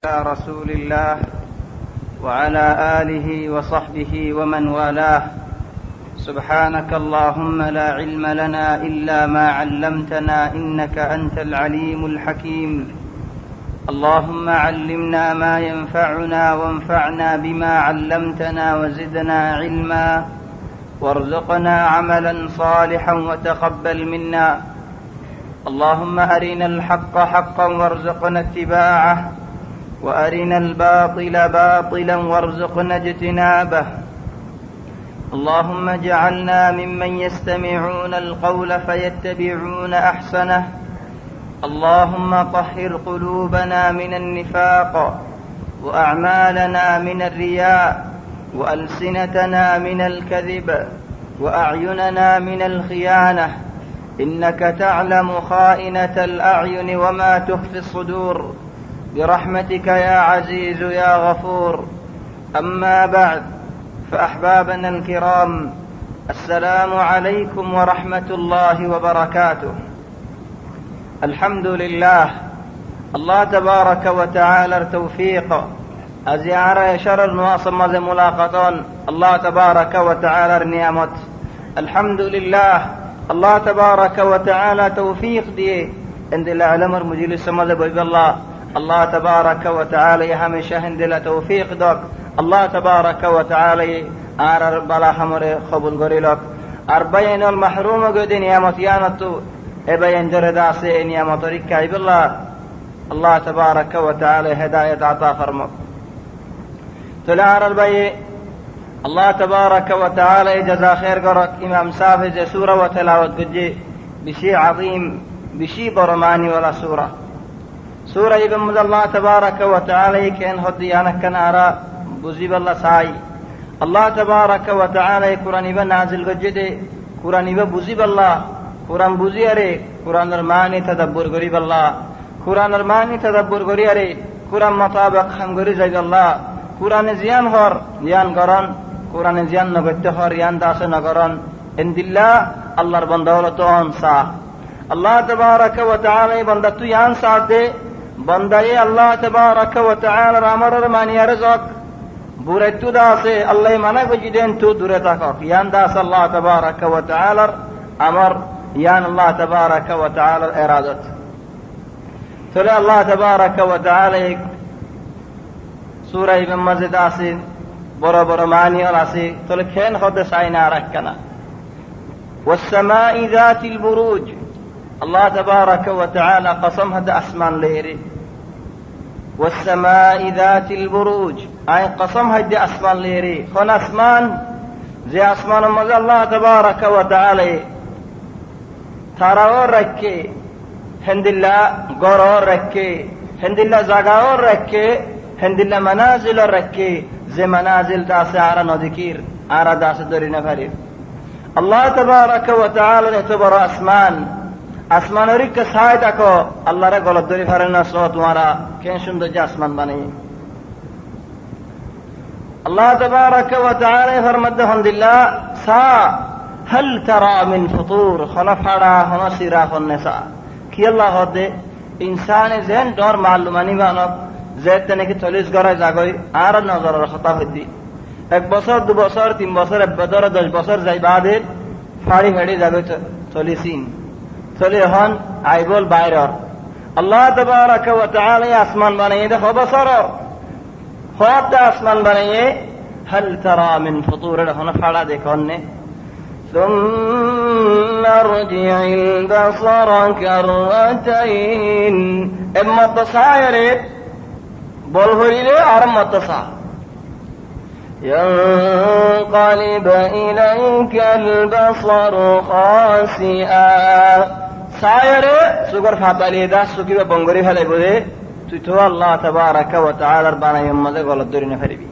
رسول الله وعلى آله وصحبه ومن والاه. سبحانك اللهم لا علم لنا إلا ما علمتنا إنك أنت العليم الحكيم. اللهم علمنا ما ينفعنا وانفعنا بما علمتنا وزدنا علما وارزقنا عملا صالحا وتقبل منا. اللهم أرنا الحق حقا وارزقنا اتباعه وأرنا الباطل باطلا وارزقنا اجتنابه. اللهم اجعلنا ممن يستمعون القول فيتبعون أحسنه. اللهم طهر قلوبنا من النفاق وأعمالنا من الرياء وألسنتنا من الكذب وأعيننا من الخيانة، إنك تعلم خائنة الأعين وما تخفي الصدور، برحمتك يا عزيز يا غفور. أما بعد، فأحبابنا الكرام، السلام عليكم ورحمة الله وبركاته. الحمد لله، الله تبارك وتعالى التوفيق أزيارة شر النواصم ملاقاتون الله تبارك وتعالى النعمت. الحمد لله، الله تبارك وتعالى توفيق دي عند العلمر مجلس مذهب الله تبارك وتعالى هميشه هندل توفيق دوك. الله تبارك وتعالى آر بلا همر قبول غريلك أربعين المحروم قد نعمت يانتو ابين جرداس نعمت ركاي بالله. الله تبارك وتعالى هداية عطا فرمو تلار البي. الله تبارك وتعالى جزا خير قرك إمام سافز سورة وتلاوة قجي بشي عظيم بشي برماني ولا سورة ابن الله تبارك وتعالى كأن هديانا كنارا بزيب الله ساي. الله تبارك وتعالى قرآن ابن نازل قجي قرآن ابن بزيب الله قرآن بزياري قرآن الماني تدبر قريب الله قرآن الماني تدبر قريب قرآن مطابق هم قريب الله قرآن زيان هور يان قرآن قرآن زيان نبتهور يان داس نقرآن عند الله بندولتون سا. الله تبارك وتعالى بندتو يان ساده بندائی اللہ تبارک و تعالی رامر مانی رزق بورتو داسے اللہ منا وجدين تو درتاك يان داس الله تبارك وتعالى امر يان الله تبارك وتعالى ارادت. تلا الله تبارك وتعالى سورة ابن مزد آسي برا ماني الاسي تلا كين خد ساينا ركنا. والسماء ذات البروج، الله تبارك وتعالى قسم هذا أسمان ليري. والسماء ذات البروج أي قسم هذا أسمان ليري. خن أسمان زي أسمان مز الله تبارك وتعالى تراور ركي هند الله غرور ركي هند الله زغاور ركي هند الله منازل ركي زي منازل تاسعر نذكير أرى داس درين فريد. الله تبارك وتعالى يعتبر আসমান রিক সাই দেখো আল্লাহরে গলত ধরে ফেরেন না সো তোমারা কেন সুন্দর যে আসমান বানিয়ে। আল্লাহ তাবারাক ওয়া তাআলা ফরমাতে হামদুলিল্লাহ সা হাল তারা মিন ফুতুর খলাফাড়া হনসিরা হনসা কি আল্লাহ হদে ইনসানে জেন ডর মালুমানি বানক যেতে নাকি 40 গড়ায় জাগই আর নজরের খতা হইদি 1 বছর 2 বছর 3 বছর 10 বছর যাই বাদে ফাড়ি হেড়ে যাবে 40 চলে হন আইবল বাইরর। আল্লাহ তাবারাক ওয়া তাআলা আসমান বানিয়ে দেখো বছর হত আসমান বানিয়ে হাল তারা মিন ফুতুর হন ফাড়া দেখুন নে। ثم ارجع البصر كرتين اما تصاير بول هيله আর متصا ينقلب إليك البصر خاسئا সায়রে সুগর ফাতালি দা সুকিবা বঙ্গরি ফেলে বলে তুই তো আল্লাহ তাবারাক ওয়া তাআলার বানাইম মধ্যে গলত ধরে না ফেরবি।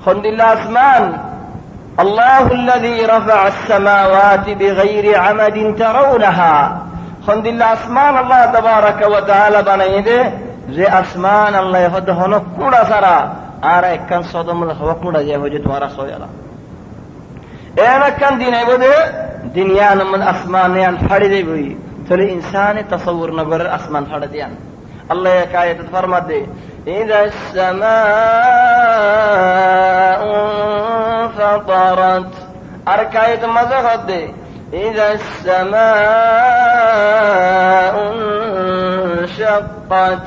খন্দিল্লাহ আসমান আল্লাহুল্লাযী রাফা'a আস-সামাওয়াতি বিগাইরি আমাদিন তারাউনাহা। খন্দিল্লাহ আসমান আল্লাহ তাবারাক ওয়া তাআলা বানাইয়ে দে যে আসমান আল্লাহ হদ হন কুড়া সারা আর একখান সদম হওয়া কুড়া যায় হয়ে তোমারা সয়ালা একখান দিন বলে দুনিয়া নমন আসমান ফাড়ি দেবই তাহলে ইনসানে তাসাউর নগরের আসমান ফাড়া দিয়ান আল্লাহ এক আয়াতে ফরমাতে ইযাস সামাউ ফাতারাত, আর কায়েত মাঝে হদে ইযাস সামাউ ইনশাক্কাত,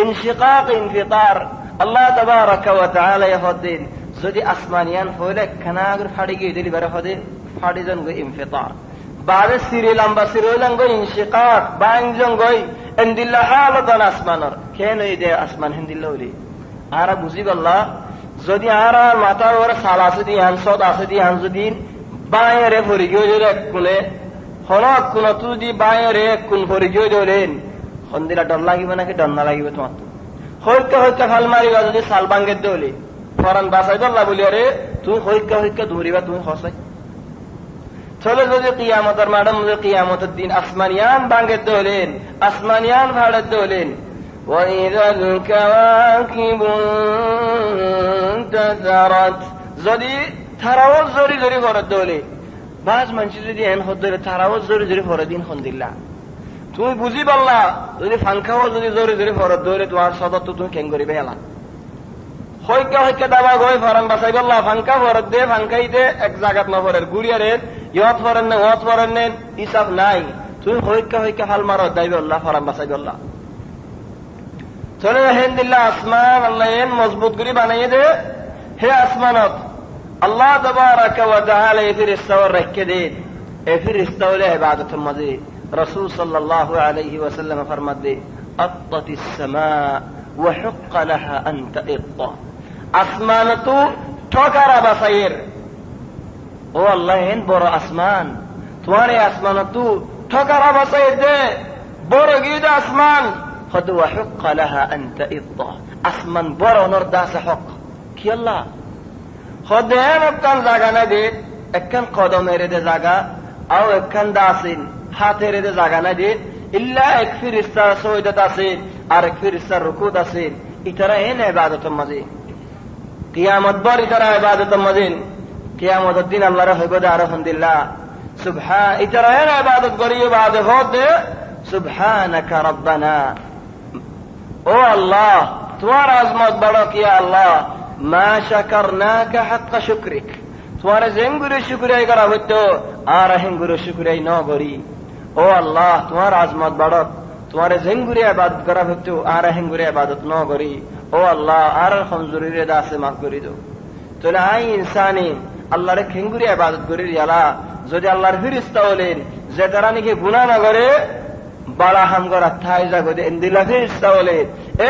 ইনশিকাক ইনফিতার। আল্লাহ তাবারাকা ওয়া তাআলা হদেন যদি আসমানিয়ান হইলে খানাগর ফাড়ি গিয়ে দিলি বের হদে ফাড়ি জন গো ইনফিতার, বারে সিরে লম্বা সিরোলাং গো ইনশিকাক বাংজং গই এন্দিল্লা হালাদান আসমানর কেন এই দে আসমান হিন্দিল্লা হইলি আরা বুঝি বললা যদি আরা মাথা ওর সাল আছে দি হানসদ আছে দি হানসদিন বায়রে ভরি গিয়ে যদি এক কোণে হনক কোন তুই বায়রে এক কোণ ভরি গিয়ে দিলেন হন্দিলা ডর লাগিব নাকি ডর না লাগিব তোমার তো হইকা হইকা ফাল মারিবা যদি সাল বাঙ্গে দৌলি ফরান বাসাই দল্লা বলি আরে তুমি হইকা হইকা ধরিবা তুমি হসাই চলে যদি কিয়ামতের মাডাম কিয়ামতের দিন আসমানিয়ান বাঙ্গে দৌলেন আসমানিয়ান ভাড়ে দৌলেন ওয়াইযাল কাওয়াকিবু ইনতাসারাত, যদি তারাও জরি জরি ভরে দৌলে বাজ মানুষ যদি এন হদরে তারাও জরি জরি ভরে দিন হন্দিল্লা তুমি বুঝি পারলা যদি ফাঙ্কাও যদি জোরে জোরে ফরত ধরে তোমার সদর তো তুমি কেন করিবে এলা হইকা হইকা দাবা গই ফরান বাসাই বললা ফাঙ্কা ফরত দে ফাঙ্কাইতে এক জায়গাত না ফরের গুড়িয়ারের ইয়ত ফরেন না ওত ফরেন নেন হিসাব নাই তুমি হইকা হইকা হাল মারত দাইবে আল্লাহ ফরান বাসাই বললা চলে হেন দিল্লা আসমান আল্লাহ এন মজবুত করে বানাইয়ে দে হে আসমানত আল্লাহ তাবারাকা ওয়া তাআলা এই ফেরেশতাওয়ার রাখকে দে এই ফেরেশতাওয়ালে ইবাদতের মাঝে رسول صلى الله عليه وسلم فرماتے اطت السماء وحق لها ان تئط، আসমান তো ঠকারা বাসাইর ও আল্লাহ হেন বড় আসমান তোমার এই আসমান তো ঠকারা বাসাইর দে বড় গিদ আসমান হদ وحق لها ان تئط, আসমান বড় নর দাস হক কি আল্লাহ হদ হেন একখান জায়গা না দে একখান কদমের দে জায়গা আও একখান দাসিন হাতের এদের জায়গা নাই দিয়ে ইল্লা এক ফিরিস্তার সৈয়দত আছে আর এক ফিরিস্তার রুকুত আছে ইতারা এন ইবাদতের মাঝে কিয়ামত বর ইতারা ইবাদতের মাঝে কিয়ামতের দিন আল্লাহর হইব দে আলহামদুলিল্লাহ সুবহান ইতারা এন ইবাদত করি ইবাদত হতে সুবহানাকা রব্বানা ও আল্লাহ তোমার আজমত বড় কি আল্লাহ মা শাকারনাকা হাক্কা শুকরিক তোমার জেঙ্গুরে শুকরিয়া করা হইতো আর হেঙ্গুরে শুকরিয়া ন করি ও আল্লাহ তোমার আজমত বড় তোমার জেঙ্গুরে ইবাদত করা হইতো আর হেঙ্গুরে ইবাদত ন করি ও আল্লাহ আর কমজোরিরে দাসে মাফ করে দাও তাহলে আই ইনসানি আল্লাহরে হেঙ্গুরে ইবাদত করি আলা যদি আল্লাহর ফেরেশতা হলেন যে তারা নাকি গুনাহ না করে বালা হাম করা থাই জাগদে ইন্দিলা ফেরেশতা হলে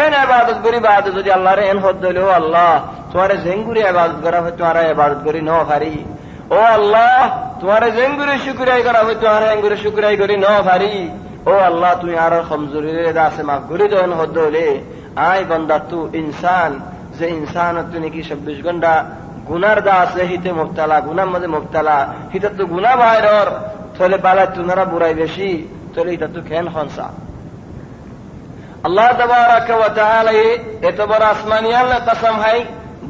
এন ইবাদত করি বাদ যদি আল্লাহরে এন হদ দিলে ও আল্লাহ তোমার জেঙ্গুরে ইবাদত করা হইতো আর ইবাদত করি ন পারি ও আল্লাহ তোমার জেঙ্গুরে শুকরিয়া করা হইতো আর হেঙ্গুরে শুকরিয়া করি ন পারি ও আল্লাহ তুমি আর কমজোরিরে দাসে মাফ করে দাও এন হদ দিলে আই বান্দা তু ইনসান যে ইনসান তুই নাকি 24 ঘন্টা গুনার দাস হিতে মুবতালা গুনার মধ্যে মুবতালা হিতে তো গুনাহ বাইরর তাহলে বালা তুনারা বুড়াই বেশি তাহলে এটা তো কেন হনসা আল্লাহ তাবারাকা ওয়া তাআলা এত বড় আসমানিয়ান কসম হাই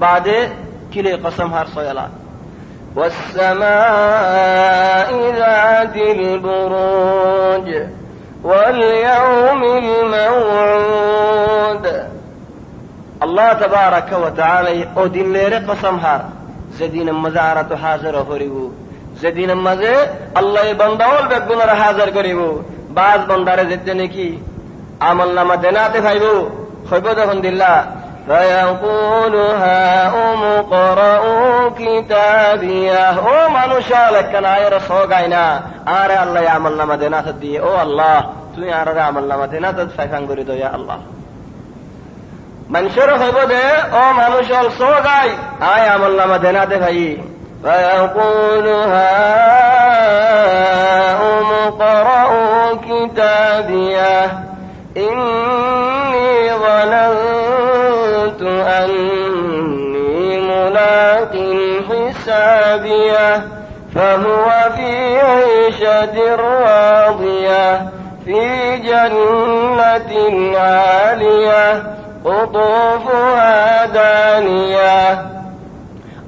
বাদে কিলে কসম হার সয়লা والسماء ذات البروج واليوم الموعود আল্লাহ তাবারাকা ওয়া তাআলা ও দিলের কসম হার যেদিন মজারাত হাজির করিব যেদিন মাঝে আল্লাহ বান্দাওল বেগুনার হাজির করিব বাজ বান্দারে যেতে নাকি আমল নামা দেনাতে ভাইব হইব যখন দিল্লা ফায়াকুলু হাউম করাউ কিতাবিয়া ও মানুষ লেখানা আয়ের সগাই না আরে আল্লাহ আমল নামা দেনাতে দিয়ে ও আল্লাহ তুই আর আমল নামা দেনাতে ফাইফাং করে দাও ইয়া আল্লাহ মানুষের হইব দে ও মানুষ সগাই আয় আমল নামা দেনাতে ভাই فيقول هاؤم اقرءوا كتابيه إني ظننت أني ملاق حسابيه فهو في عيشة راضية في جنة عالية قطوفها دانية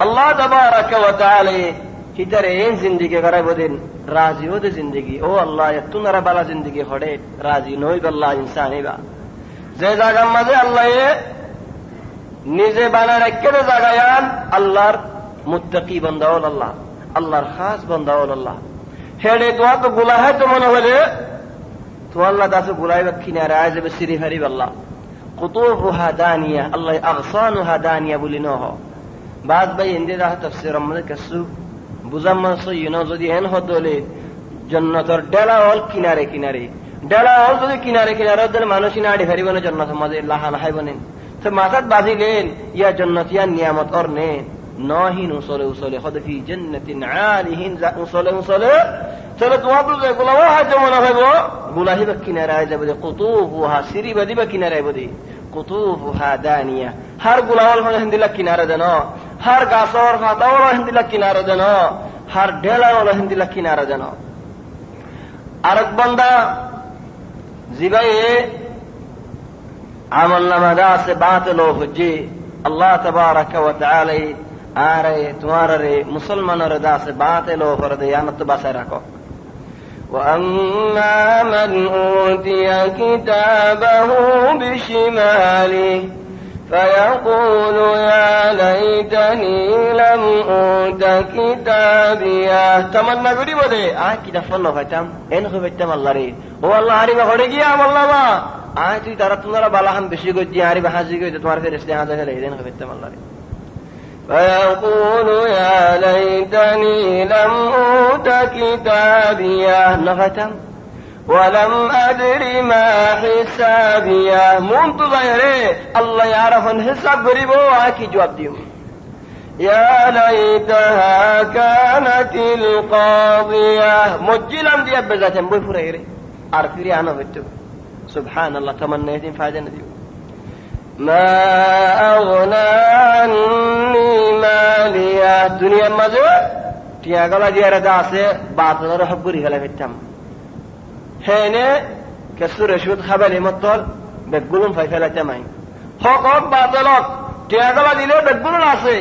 আল্লাহ তাবারাকা ওয়া তাআলা হিতারে এই জিন্দেগি করাইব দেন রাজি হতে জিন্দেগি ও আল্লাহ তুনারা বালা জিন্দেগি হড়ে রাজি নই আল্লাহ ইনসানিবা যে জায়গার মাঝে আল্লাহ নিজে বানায় রেখে জায়গায়ান আল্লাহর মুত্তাকি বান্দা হল আল্লাহ, আল্লাহর খাস বান্দা হল আল্লাহ। হেডে তোমার তো গুলাহাই তো মনে হলে তো আল্লাহ দাসে গুলাই বা কিনারে আয় যাবে সিরি ফারিব আল্লাহ কুতুফুহা দানিয়া আল্লাহ আগসানুহা দানিয়া বলি ন বাদ ভাই হিন্দি রাহ তাফসীর আমাদের কাছে বুঝাম মাসো ইউনো যদি এন হদলে জান্নাতের ডেলা হল কিনারে কিনারে, ডেলা হল যদি কিনারে কিনারে দিলে মানুষই না আড়ি ফারিব না জান্নাতের মাঝে লাহা লাহাই বনেন তো মাথাত বাজিলেন ইয়া জান্নাত ইয়া নিয়ামত অর নে নহিন উসলে উসলে খদফি জান্নাতিন আলিহিন উসলে উসলে চলে তোমার তো যেগুলো হয়তো মনে হইব গুলাহি বা কিনারে আয় যাবে কুতুফুহা সিরি বাদি বা কিনারে আইব দি কুতুফুহা দানিয়া হার গুলাওয়াল হলে হিন্দিলা কিনারে দেন, হার গাছর ফাতাওয়াল হিন্দিলা কিনারে দেন, হার ঢেলাওয়াল হিন্দিলা কিনারে দেন। আরেক বান্দা জিবাই আমল নামাদা আছে বাতিল হজ্জি আল্লাহ তাবারাকা ওয়া তাআলা আরে তোমার রে মুসলমানের দাসে বাতিল করে দেয় আনত বাসায় রাখো। وأما من أوتي كتابه بشماله فيقول يا ليتني لم أوت كتابيه تمنى করি বলে কিতাব পড়লো হইতাম এন হইতাম আল্লাহ রে ও আল্লাহ আরিবা হড়ে গিয়া আল্লাহ মা তুই তারা তোমরা বালাহাম বেশি করছি আরিবা হাজি কইতে তোমার ফেরেশতা হাজা হলে এন হইতাম আল্লাহ রে فيقول يا ليتني لم أوت كتابيه نفتم ولم أدر ما حسابيه منتظر الله يعرف الحساب غريبه وكي جواب ديو يا ليتها كانت القاضية مجلم دي بذاتهم بوي فريري عرفيري أنا بتو سبحان الله تمنيت فاجا نديو ما أغنى عني مالية الدنيا ماذا تياغلا ديارة داسة باطل رحب بري غلا فتم هنا كسر شوت خبالي مطل بقولون فايفلا تماين حقوق باطلات تياغلا ديلو بقولون آسي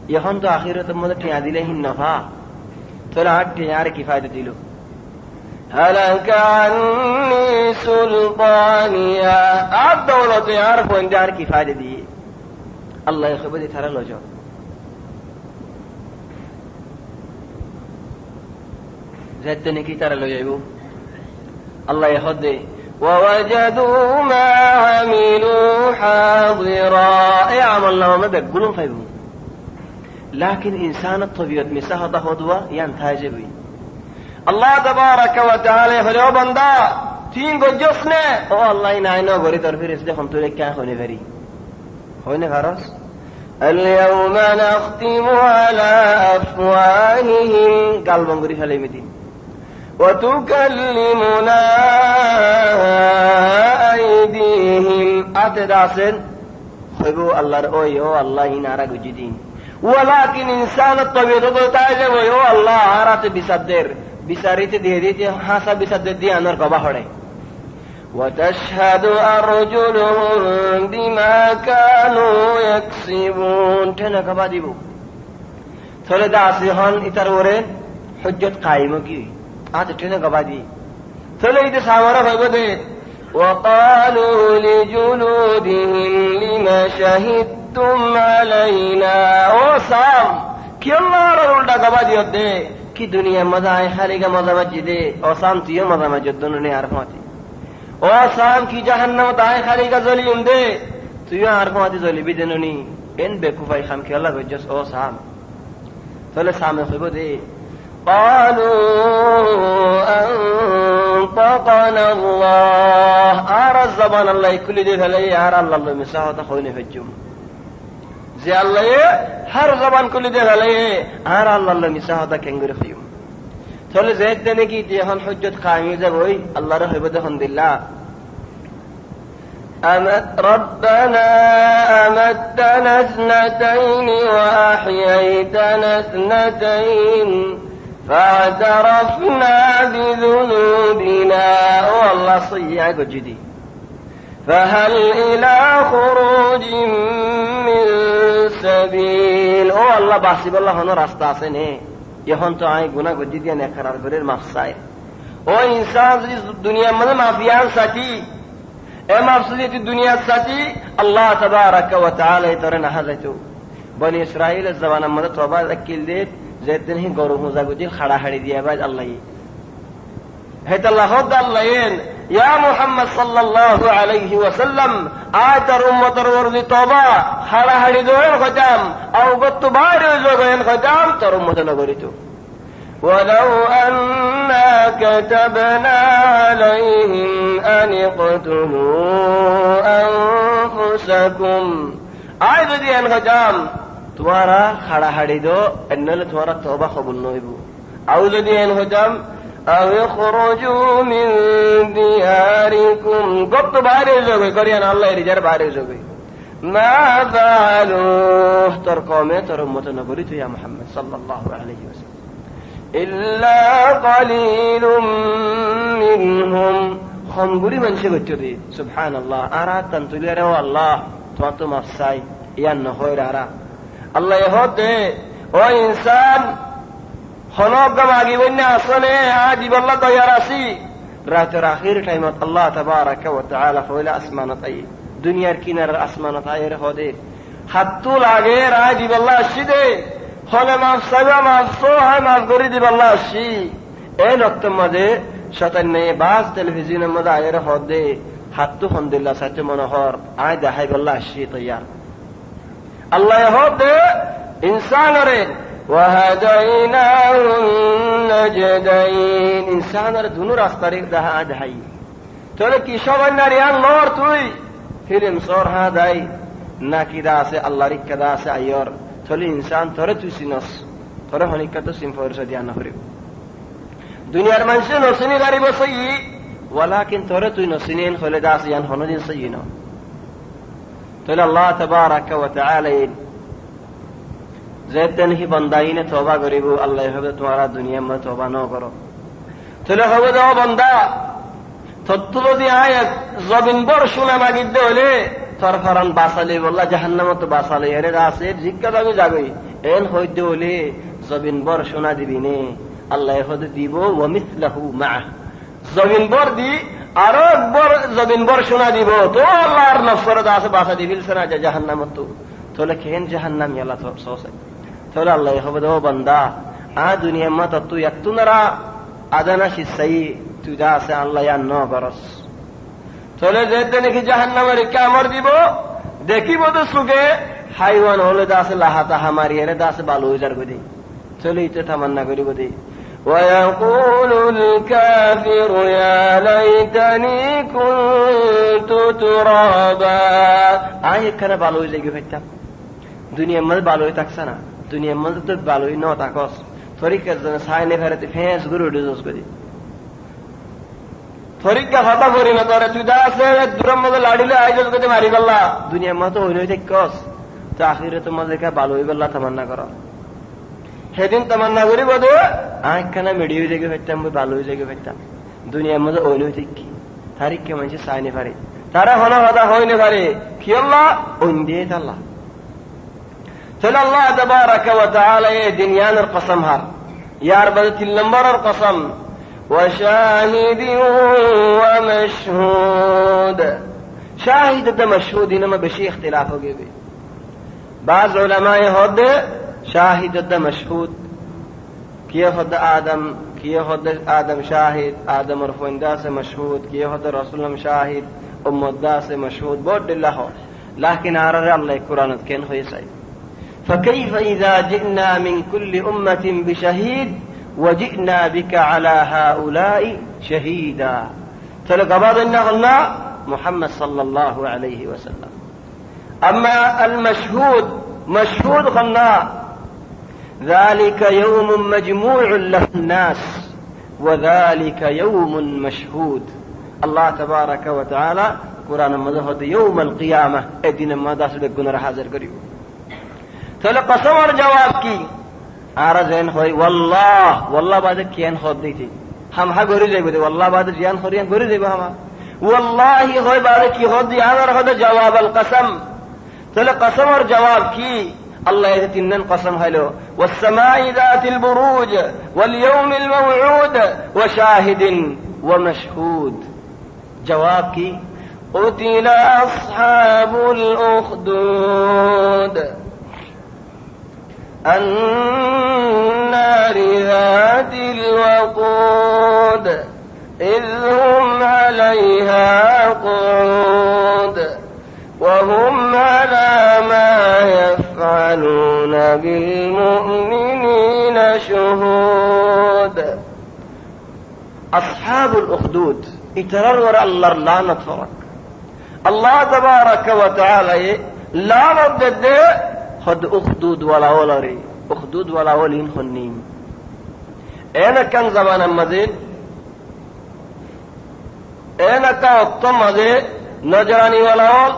يخون تو آخرة مدى تياغ ديلو هنفا تلعات تياغ كفاية ديلو هلك عني سلطانيا الدولة يعرف ان دار كفاية دي الله يخبرني ترى لوجو زدني كي ترى لوجو الله يخدي ووجدوا ما عملوا حاضرا اي عمل لهم ما بيقولون فيهم لكن انسان الطبيعة مساحة هدوة ينتاجبي اللہ تبارک و تعالی فلو بندہ تین کو جس نے او اللہ نائنو گوری طور پھر اس دے ہم تولے کیا ہونے بری ہونے غرص اليوم نختم على افواههم قلبا گوری حلی مدین وتكلمنا ايديهم اتداسن خبو اللہ رؤي او اللہ نارا گجدین ولكن انسان الطبيعة تتعجب او اللہ حارات بصدر বিচারিতে দিয়ে দিতে হাসা বিচার দিয়ে আনার গবা হড়ে وتشهد أرجلهم بما كانوا يكسبون ঠেনা গবা দিব থলে দাসি হন ইতার ওরে হুজ্জত কায়েম কি আজ ঠেনা গবা দি থলে ইতে সামরা হইব দে وقالوا لجلودهم لما شهدتم علينا وصام কি আল্লাহর উল্টা গবা দিও দে কি দুনিয়া মজা আয় খালিগা মজা মসজিদে ও শাম তুইও মজা মসজিদ দুনিয়া আর ফাতি ও শাম কি জাহান্নাম তাই খালিগা জলিম দে তুইও আর ফাতি জলিবি দেননি এন বেকুফাই খাম কি আল্লাহ গজস ও শাম তাহলে শামে হইব দে قالوا أنطقنا الله আর জবান আল্লাহ কুলি দে ফেলে আর আল্লাহ মিসাহতা হইনে ফেজুম যে আল্লাহ হর জবান কুলি দে ফেলে আর আল্লাহ মিসাহতা কেঙ্গুরে ফিউম তাহলে যেত দেনে কি এখন হুজ্জত কায়েম যাব ওই আল্লাহর হইব দেখুন দিল্লাহ ربنا أمتنا اثنتين وأحييتنا اثنتين فاعترفنا بذنوبنا والله صيّعك جدي فهل إلى خروج من سبيل والله بحسب الله هنا راستاسنه يهون تو آئے گناہ گجی دیا نیکرار کریر مفسائے او انسان دنیا من مافیان ساتی এ মাফসুদি দুনিয়ার সাথী আল্লাহ তাবারাকা ওয়া তাআলা তরে না হাজাইতো বনি ইসরাইলের জবানের মধ্যে তওবা রাখিল দে যেদিন হি গরু হুজা গুজিল খাড়া হাড়ি দিয়া বাজ আল্লাহ হেতাল্লাহ আল্লাহেন ইয়া মুহাম্মদ সাল্লাল্লাহু আলাইহি ওয়াসাল্লাম আতার উম্মতর ওরদি তওবা খাড়া হাড়ি দোয়েন খজাম আও গত বাইরে জগেন খজাম তর উম্মত নগরিতো ولو أنا كتبنا عليهم أن اقتلوا أنفسكم آية دي أن خجام تمہارا خڑا ہڑی دو انل تمہارا توبہ قبول نہ ہوئے او دي أن خجام أو يخرجوا من دياركم قبط بارے جوگے کریان اللہ رجال بارے جوگے ما فعلوه تر قومے تر امت نبریتو یا محمد صلی اللہ علیہ وسلم إلا قليل منهم خمبري من شبتدي سبحان الله أرى تنتلي الله تواتو مفساي ين خير أرى الله يهود وإنسان خنوب قماقي وإني أصنع عادي بالله ضيارسي رات الأخير كلمة الله تبارك وتعالى فولا أسمان طيب دنيا كينر أسمان طيب هودي حتى العغير عادي بالله الشدي হলে মাফ সাইবা মাফ সোহা মাফ করে দিব আল্লাহ আসি এই নক্তের মধ্যে শতান নেই বাস টেলিভিশনের মধ্যে আয়ের হদে হাত্তু হন্দিল্লা সাথে মনোহর আয় দেখাই বল্লা আসি তৈয়ার আল্লাহ হদে ইনসানরে ওয়াহাদাইনাহুম নাজদাইন ইনসানরে দুনো রাস্তারে দেখাই তোরে কি সবাই নারিয়ান লর তুই ফিলিম সর হা দাই নাকি দা আছে আল্লাহর ইচ্ছা আছে আইয়র থলি ইনসান থরে তুই সিনস থরে হনিকা তো সিমফরস দিয়া না হরিব দুনিয়ার মানুষ নসিনি গাড়ি বসই ওয়ালাকিন থরে তুই নসিনেন হলে দাস ইয়ান হনদিন সই না তাহলে আল্লাহ তাবারাকা ওয়া তাআলা যেতেন হি বান্দাইনে তওবা করিব আল্লাহ হবে তোমারা দুনিয়া মে তওবা ন করো তাহলে হবে দাও বান্দা তত্তুলো দি আয়াত জবিন বড় শোনা মাগিদ হলে তোর ফরান বাসালে বললা জাহান্নামত বাসালে এর আছে জিজ্ঞাসা আমি যাবই এন হইতে হলে জবিন বর শোনা দিবি নে আল্লাহ হতে দিব ওয়া মিসলাহু মা জবিন বর দি আরো একবার জবিন বর শোনা দিব তো আল্লাহর নফর দাস বাসা দিবিল সনা জাহান্নামত তোলে কেন জাহান্নাম ইয়ালা তো সোসে তোলে আল্লাহ হবে দো বান্দা আ দুনিয়া মত তুই একতুনরা আদানা শিসাই তুই দাসে আল্লাহ ইয়া ন করস চলে যেতে নাকি জাহান্নামের কামড় দিব দেখিব তো সুগে হাইওয়ান হলে দাসে লাহাতা হামারি এর দাসে বালু উজার গদি চলে ইতে তামান্না করিব দে ويقول الكافر يا ليتني كنت ترابا আয় এখানে বালু লেগে ফেলতাম দুনিয়ার মধ্যে বালুই থাকছ না দুনিয়ার মধ্যে তো বালুই ন থাকস তরিকার জন্য সাইনে ফেরাতে ফেঁস গুরু ডিজোস করি পরীক্ষা হতা করি না তোরে তুই দা আছে দূরের মধ্যে লাড়িলে আয়োজন করতে মারি গল্লা দুনিয়ার মতো হইল কস তো আখিরে তোমার লেখা ভালো হয়ে গল্লা তামান্না করো সেদিন তামান্না করি বোধ আঁখানা মেডিও জেগে ফেরতাম ভালো হয়ে জেগে ফেরতাম দুনিয়ার মধ্যে ওইল দেখি তারিখকে মানুষ চাইনে পারে তারা হনা হতা হইনে পারে কি আল্লাহ ওইন দিয়ে আল্লাহ চলে আল্লাহ তাবারাকা ওয়া তাআলা এই দুনিয়ার কসম হার ইয়ার বাদে 3 নম্বরের কসম وشاهد ومشهود شاهد ده مشهود انما بشي اختلاف हो गए بعض علماء خود شاهد ده مشهود किए خود आदम किए خود आदम شاهد आदम और फुंदा से मशहूद किए خود रसूलम شاهد उम्मदा से मशहूद बहुत दिल्ला हो लेकिन आरे अल्लाह कुरान केन होय सही فكيف اذا جئنا من كل امه بشهيد وجئنا بك على هؤلاء شهيدا فلقبضنا قلنا محمد صلى الله عليه وسلم أما المشهود مشهود قلنا ذلك يوم مجموع له الناس وذلك يوم مشهود الله تبارك وتعالى قرآن مذهب يوم القيامة ادين ما داس بقنا حاضر قريب فلقسم الجواب کی आरजन होय वल्लाह वल्लाह बाद कियान खद देती हम हा गरी जाइबो दे वल्लाह बाद जियान खरियान गरी जाइबो हम वल्लाही होय बाद की खद यार खद जवाब अल कसम तले कसम और जवाब की अल्लाह ये तीनन कसम हेलो والسماء ذات البروج واليوم الموعود وشاهد ومشهود जवाब की قتل أصحاب الأخدود النار ذات الوقود إذ هم عليها قعود وهم على ما يفعلون بالمؤمنين شهود. أصحاب الأخدود اترر الله لعنة فرق الله تبارك وتعالى لعنة ضد خد أخدود ولا ولري أخدود ولا ولين خنين. أنا كان زمان مزيد أنا كان مزيد نجراني ولا ول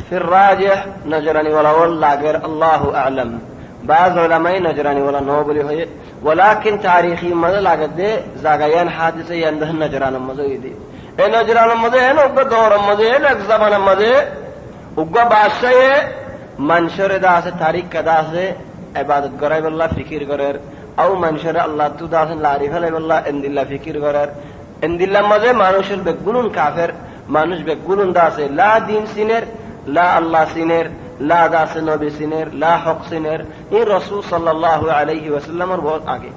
في الراجح نجراني ولا ول لاغر الله أعلم. بعض علماء نجراني ولا نوبلي هي ولكن تاريخي مدى لاغت دي زاغيان حادثة يندهن نجران مزيد دي نجران مزيد اقا دور مزيد اقا زمان مزيد اقا باشا منشر داس تاریخ کداس عبادت گرائی بالله فکر گرر او منشر الله تو داس لعریف علی بالله اند الله فکر گرر اند الله مزه مانوشل بگونون کافر مانوش بگونون داس لا دین سینر لا الله سینر لا داس نبی سینر لا حق سینر این رسول صلی الله علیه وسلم اور بہت آگے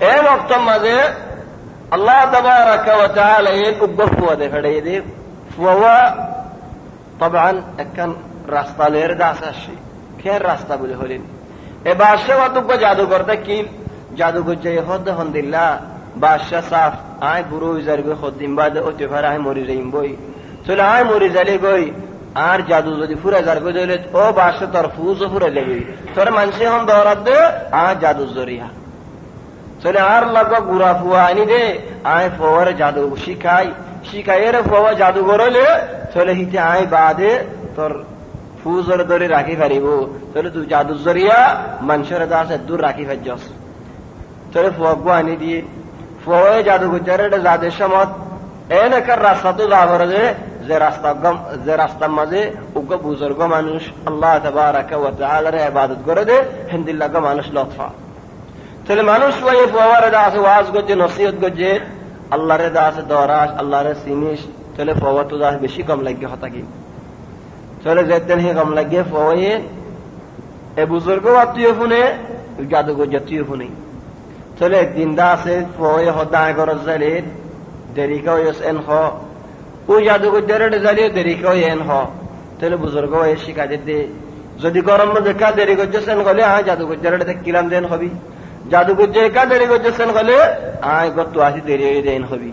اے وقت مزه الله تبارک و تعالی اقفوا دے کھڑے دے فوا طبعا اکن রাস্তা লের দাস আসে খের রাস্তা বলে হলেন এ বাদশাহ অতজ্ঞ জাদুঘর দেখিল জাদুঘর যাই হদ হন্দিল্লা বাদশাহ সাফ আয় বুড়ো ইজার গই হদ্দিম বাদে ওতে ঘর আয় মরি যাইম বই চলে আয় মরি যালে গই আর জাদু যদি ফুরা যার গই দিলে ও বাদশাহ তোর ফুজ ফুরা যাবে তোর মানুষে হন দৌড়াত দে আর জাদু জরিয়া চলে আর লগ গুড়া ফুয়া আনি দে আয় ফোয়ার জাদু শিখাই রে ফোয়া জাদুঘর হলে চলে হিতে আয় বাদে তোর ফুজর ধরে রাখি পারিব তাহলে তুই জাদুর জরিয়া মানুষের দাস দূর রাখি ফেলছস তাহলে ফুয়াগু আনি দিয়ে ফুয়া জাদুঘরের জাদের সমত এনেকার রাস্তা তো যাবার যে রাস্তার মাঝে উগ্র বুজুর্গ মানুষ আল্লাহ তাবারাকা ওয়া তাআলার ইবাদত করে দে হিন্দিল্লাহ মানুষ লতফা তাহলে মানুষ ওই ফুয়ার দাস ওয়াজ করছে নসিহত করছে আল্লাহর দাস দরাস আল্লাহর সিনিস তাহলে ফুয়া তো দাস বেশি কম লাগে হতা কি চলে যেতেন হে কম লাগে ফয়ে এ বুজুর্গ আত্মীয় ফোনে জাদুঘর জাতীয় ফোনে চলে একদিন দা আছে ফয়ে হদায় গরজ জালে দেরি কয়স এন হ ও জাদুঘর জারে জালে দেরি কয় এন হ চলে বুজুর্গ এ শিকাজে দে যদি গরম মধ্যে কা দেরি করছেন গলে আয় জাদুঘর জারে কিলাম দেন হবি জাদুঘর যে কা দেরি করছেন গলে আয় গত আসি দেরি দেন হবি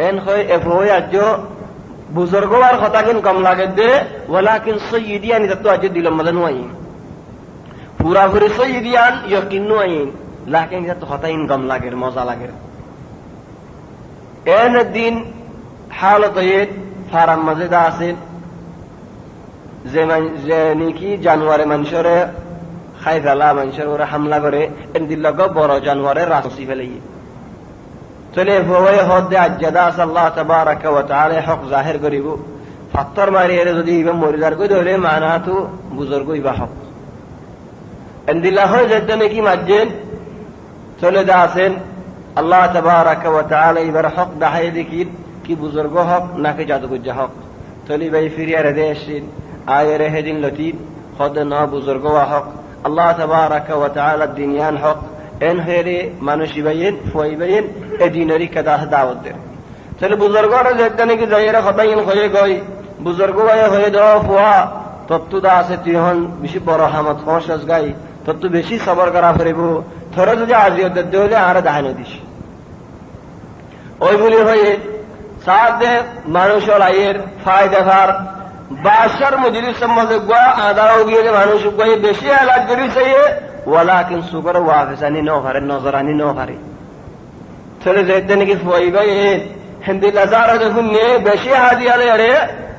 এন হয় এ ফয়ে আজ বুজুর্গার কথা কিন কম লাগে দে ওয়ালাকিন সয়্যিদিয়ান তো আজ দিল মদন ওয়াইন পুরা পুরি সয়্যিদিয়ান ইয়াকিন ওয়াইন লাকিন তো কথা ইন কম লাগে মজা লাগে এন দিন হালত এত ফারাম মজেদ আছে যে নিকি জানুয়ারে মানুষরে খাই ফেলা মানুষের ওরা হামলা করে এন দিল্লগ বড় জানুয়ারের রাসি ফেলে চলে ভয়ে হদে আজ্জাদা আল্লাহ তাবারাকা ওয়া তাআলা হক জাহির করিব ফাত্তর মারি এর যদি ইমাম মরিদার কই ধরে মানা তো বুজুর্গ ইবা হক এন্দিল্লাহ হয় যেতে কি মাজ্জেন চলে যাচ্ছেন আল্লাহ তাবারাকা ওয়া তাআলা ইবার হক দাহাই দেখি কি বুজুর্গ হক নাকি জাদুগর হক চলি ভাই ফিরিয়ার দেশিন আয়ের হেদিন লতিব হদ না বুজুর্গ হক আল্লাহ তাবারাকা ওয়া তাআলা দিনিয়ান হক এন হেরে মানুষ ইবাইন ফুয়াইবাইন এ দিনারি কাদা দাওয়াত দে চলে বুজুর্গরা যেতে নাকি যাইরা খতাইন হয়ে গই বুজুর্গ হয়ে দাও ফুয়া তত্তু দা আছে তিহন বেশি বড় হামত হসস গাই তত্তু বেশি সবর করা ফরিব থরে যদি আজিয়ত দে হলে আর দাহানো দিস ওই বলি হয়ে সাথে মানুষ লাইয়ের ফায়দা ফার বাশার মজলিস সম্বন্ধে গা আদাও গিয়ে মানুষ গই বেশি আলাদ করি চাইয়ে ওয়ালাকিন সুগর ওয়াফিসানি নো হারে নজরানি নো হারে চলে যেতে নাকি ফুয়াই গই হিন্দি লাজারা যখন নিয়ে বেশি হাদিয়ালে আরে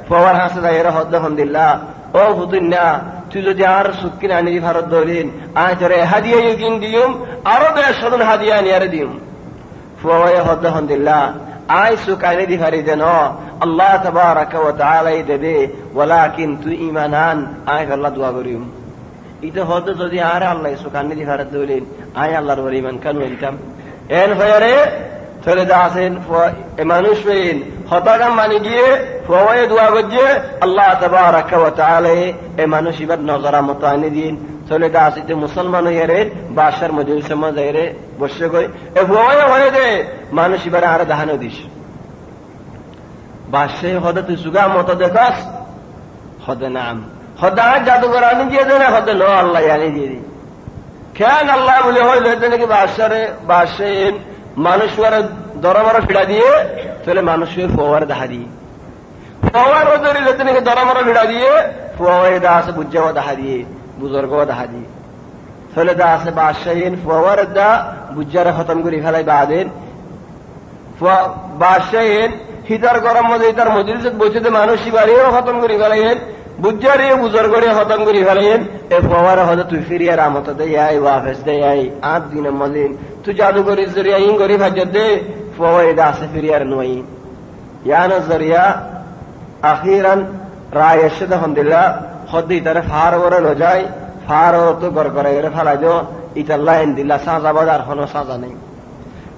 ফওয়ার হাসে যাইরা হদ আলহামদুলিল্লাহ ও ফুতুন্না তুই যদি আর সুকিন আনি ভারত দলিন আয় তোরে হাদিয়া ইউকিন দিউম আরো বেশ সদন হাদিয়া নিয়ারে দিউম ফুয়াই হদ আলহামদুলিল্লাহ আয় সুকাইনে দি ফারি দেন আল্লাহ তাবারাকা ওয়া তাআলা দেবে ওয়ালাকিন তুই ঈমানান আয় আল্লাহ দোয়া করিম ইতে হদ যদি আর আল্লাহ সুকাইনে দি ভারত দলিন আয় আল্লাহর ওলি মান কান ওইতাম এন হয়ারে চলে যাচ্ছেন মানুষ পেন হতাকাম মানে গিয়ে ফুয়াওয়ে দোয়া করছে আল্লাহ তাবারাকা ওয়া তাআলা এ মানুষ এবার নজরা মতো আনি দিন চলে দা আসিতে মুসলমান হইয়ারে বাসার মজলিসে মজাইরে বসে গই এ ফুয়াওয়ে হয়ে দে মানুষ এবার আর দাহানো দিস বাসে হদে তুই সুগা মতো দেখাস হদে নাম হদা জাদুঘর আনি দিয়ে দে না হদে নো আল্লাহ আনি দিয়ে দি কেন আল্লাহ বলে হইল নাকি বাসে মানুষ দরমারা ফিরা দিয়ে তাহলে মানুষ ফোয়ার দেখা দিয়ে ফোয়ার ধরিলে নাকি দরমারা ফিরা দিয়ে ফোয়ারে দা আছে বুঝাও দেখা দিয়ে বুজুর্গ দেখা দিয়ে তাহলে দা আছে বাদশাহীন ফোয়ার দা বুঝারে খতম করে ফেলাই বাদেন বাদশাহীন হিতার গরম মধ্যে তার মজলিসে বসে মানুষই বাড়িও খতম করে ফেলাইন বুঝারে বুজুর্গ করে খতম করে ফেলাইন এ ফোয়ারে হয়তো তুই ফিরিয়ে রামত দেয় ওয়াফেস দেয় 8 দিনের মদিন তুই জাদু করিস জরিয়া ইং করি ভাজ্য দে فوائد سفريار نوعي يا نظريا اخيرا راي الشد الحمد لله خدي طرف هار ورن ہو جائے فار تو گر کرے فلا جو ایت اللہ ان دل سازا بازار ہنو سازا نہیں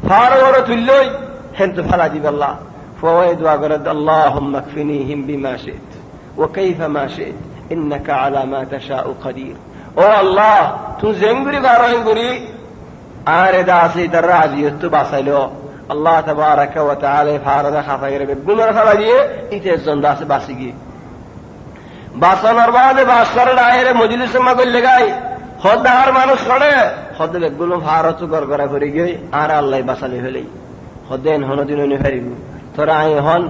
فار ور تلوي هنت فلا دي بالله فوائد واغرد اللهم اكفنيهم بما شئت وكيف ما شئت انك على ما تشاء قدير او الله تو زنگری بارن گری آره داسی در راضیت باسلو আল্লাহ তাবারাকা ওয়া তাআলা ফারদা খাফাইরে বেগুনার খালা দিয়ে ইতে জন্দাসে বাসিগি বাসনার বাদে বাসর ডায়রে মজলিসে মাগল লাগাই হদার মানুষ করে হদ বেগুলো ফারত গরগরা করে গই আর আল্লাহ বাসালে হলেই হদেন হনদিন নে ফেরিব তোরা আই হন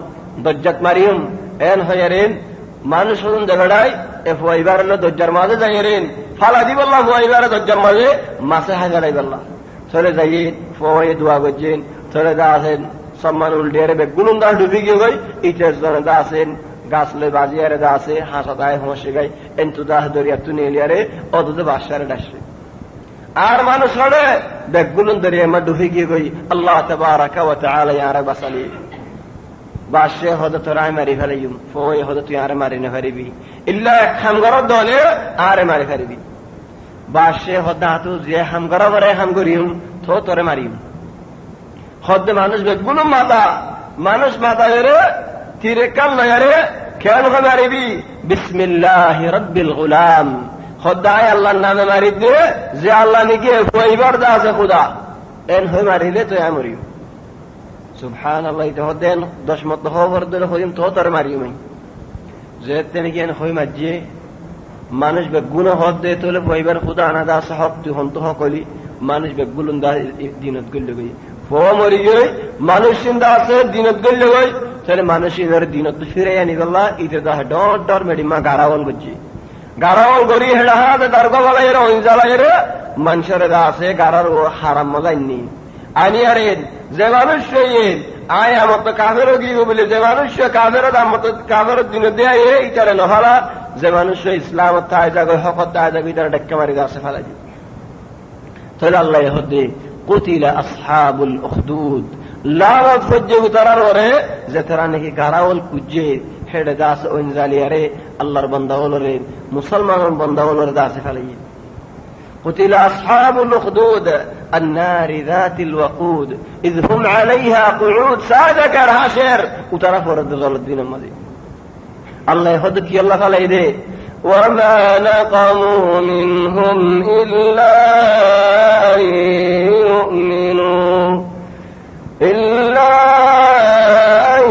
দজ্জাত মারিয়ম এন হয়ারেন মানুষ হন দেগড়াই এ ফয়বার ন দজ্জার মাঝে যাইরেন ফালা দি বল্লাহ ফয়বার দজ্জার মাঝে মাসে হাজারাই বল্লাহ চলে যাই ফয় দোয়া গজেন চলে দা আছেন সম্মান উল্টেরে বেগুলুম দা ডুবি গিয়ে গই ইটের জনে দা আছেন গাছ লই বাজিয়ারে দা আছে হাসাতায় হোসে গাই এন্তু দা দরিয়া তুনি লিয়ারে অদুদে বাসারে ডাসে আর মানুষ হলে বেগুলুম দরিয়া মা ডুবি গিয়ে গই আল্লাহ তাবারাকা ওয়া তাআলা ইয়ারা বাসালি বাসে হদে তোরাই মারি ফেলাইম ফয় হদে তুই আরে মারি না ফেরিবি ইল্লা খামগর দলে আরে মারি ফেরিবি বাসে হদা তো যে হামগর বরে হাম করিম তো তোরে মারিম হদ্দে মানুষ বেগুলো মানুষ মাথা হেরে তীরে কাল নয়ারে খেয়াল ওখানে মারিবি বিসমিল্লাহি রাব্বিল গুলাম হদ্দায় আল্লাহর নামে মারি দিয়ে যে আল্লাহ নিকে কইবার দা আছে খুদা এন হই মারিলে তো আমরি সুবহানাল্লাহ তো হদেন 10 মত খবর দিলে হইম তো তোর মারিম যে তেনে কি হই মাজিয়ে মানুষ বেগুলো হদ্দে তোলে কইবার খুদা না দা আছে হক তুই হন্ত হকলি মানুষ বেগুলো দা দিনত গল্লে গই মরি গই মানুষ চিন্তা আছে দিনত গল্লে গই তাহলে মানুষ এদের দিনত ফিরে আনি গল্লা ইতে দা ডর ডর মেডিমা গারাওয়াল গজি গারাওয়াল গরি হেডা হাতে দরগা বলাইর ওইজালাইর মানুষের দা আছে গারার ও হারাম মজাইনি আনি আরে যে মানুষ হইন আয় আমত কাফের গিয়ে বলে যে মানুষ কাফের আমত কাফের দিন দেয় ইতারে নহালা যে মানুষ ইসলাম তাই জাগ হক তাই জাগ ইতারে ডক্কা মারি দাসে ফেলাই তাহলে আল্লাহ হদে قتل اصحاب الاخدود لا فجه ترار وره زترا نকি গারাওল কুজে হেডে দাস ওইনজালিয়ারে আল্লাহর বান্দা হলরে মুসলমান বান্দা হলরে দাসে ফেলাই قتل اصحاب الاخدود النار ذات الوقود اذ هم عليها قعود سادك الحشر وترى فرد الدين الماضي الله يهدك يلا فلاي دي وما نقموا منهم إلا أن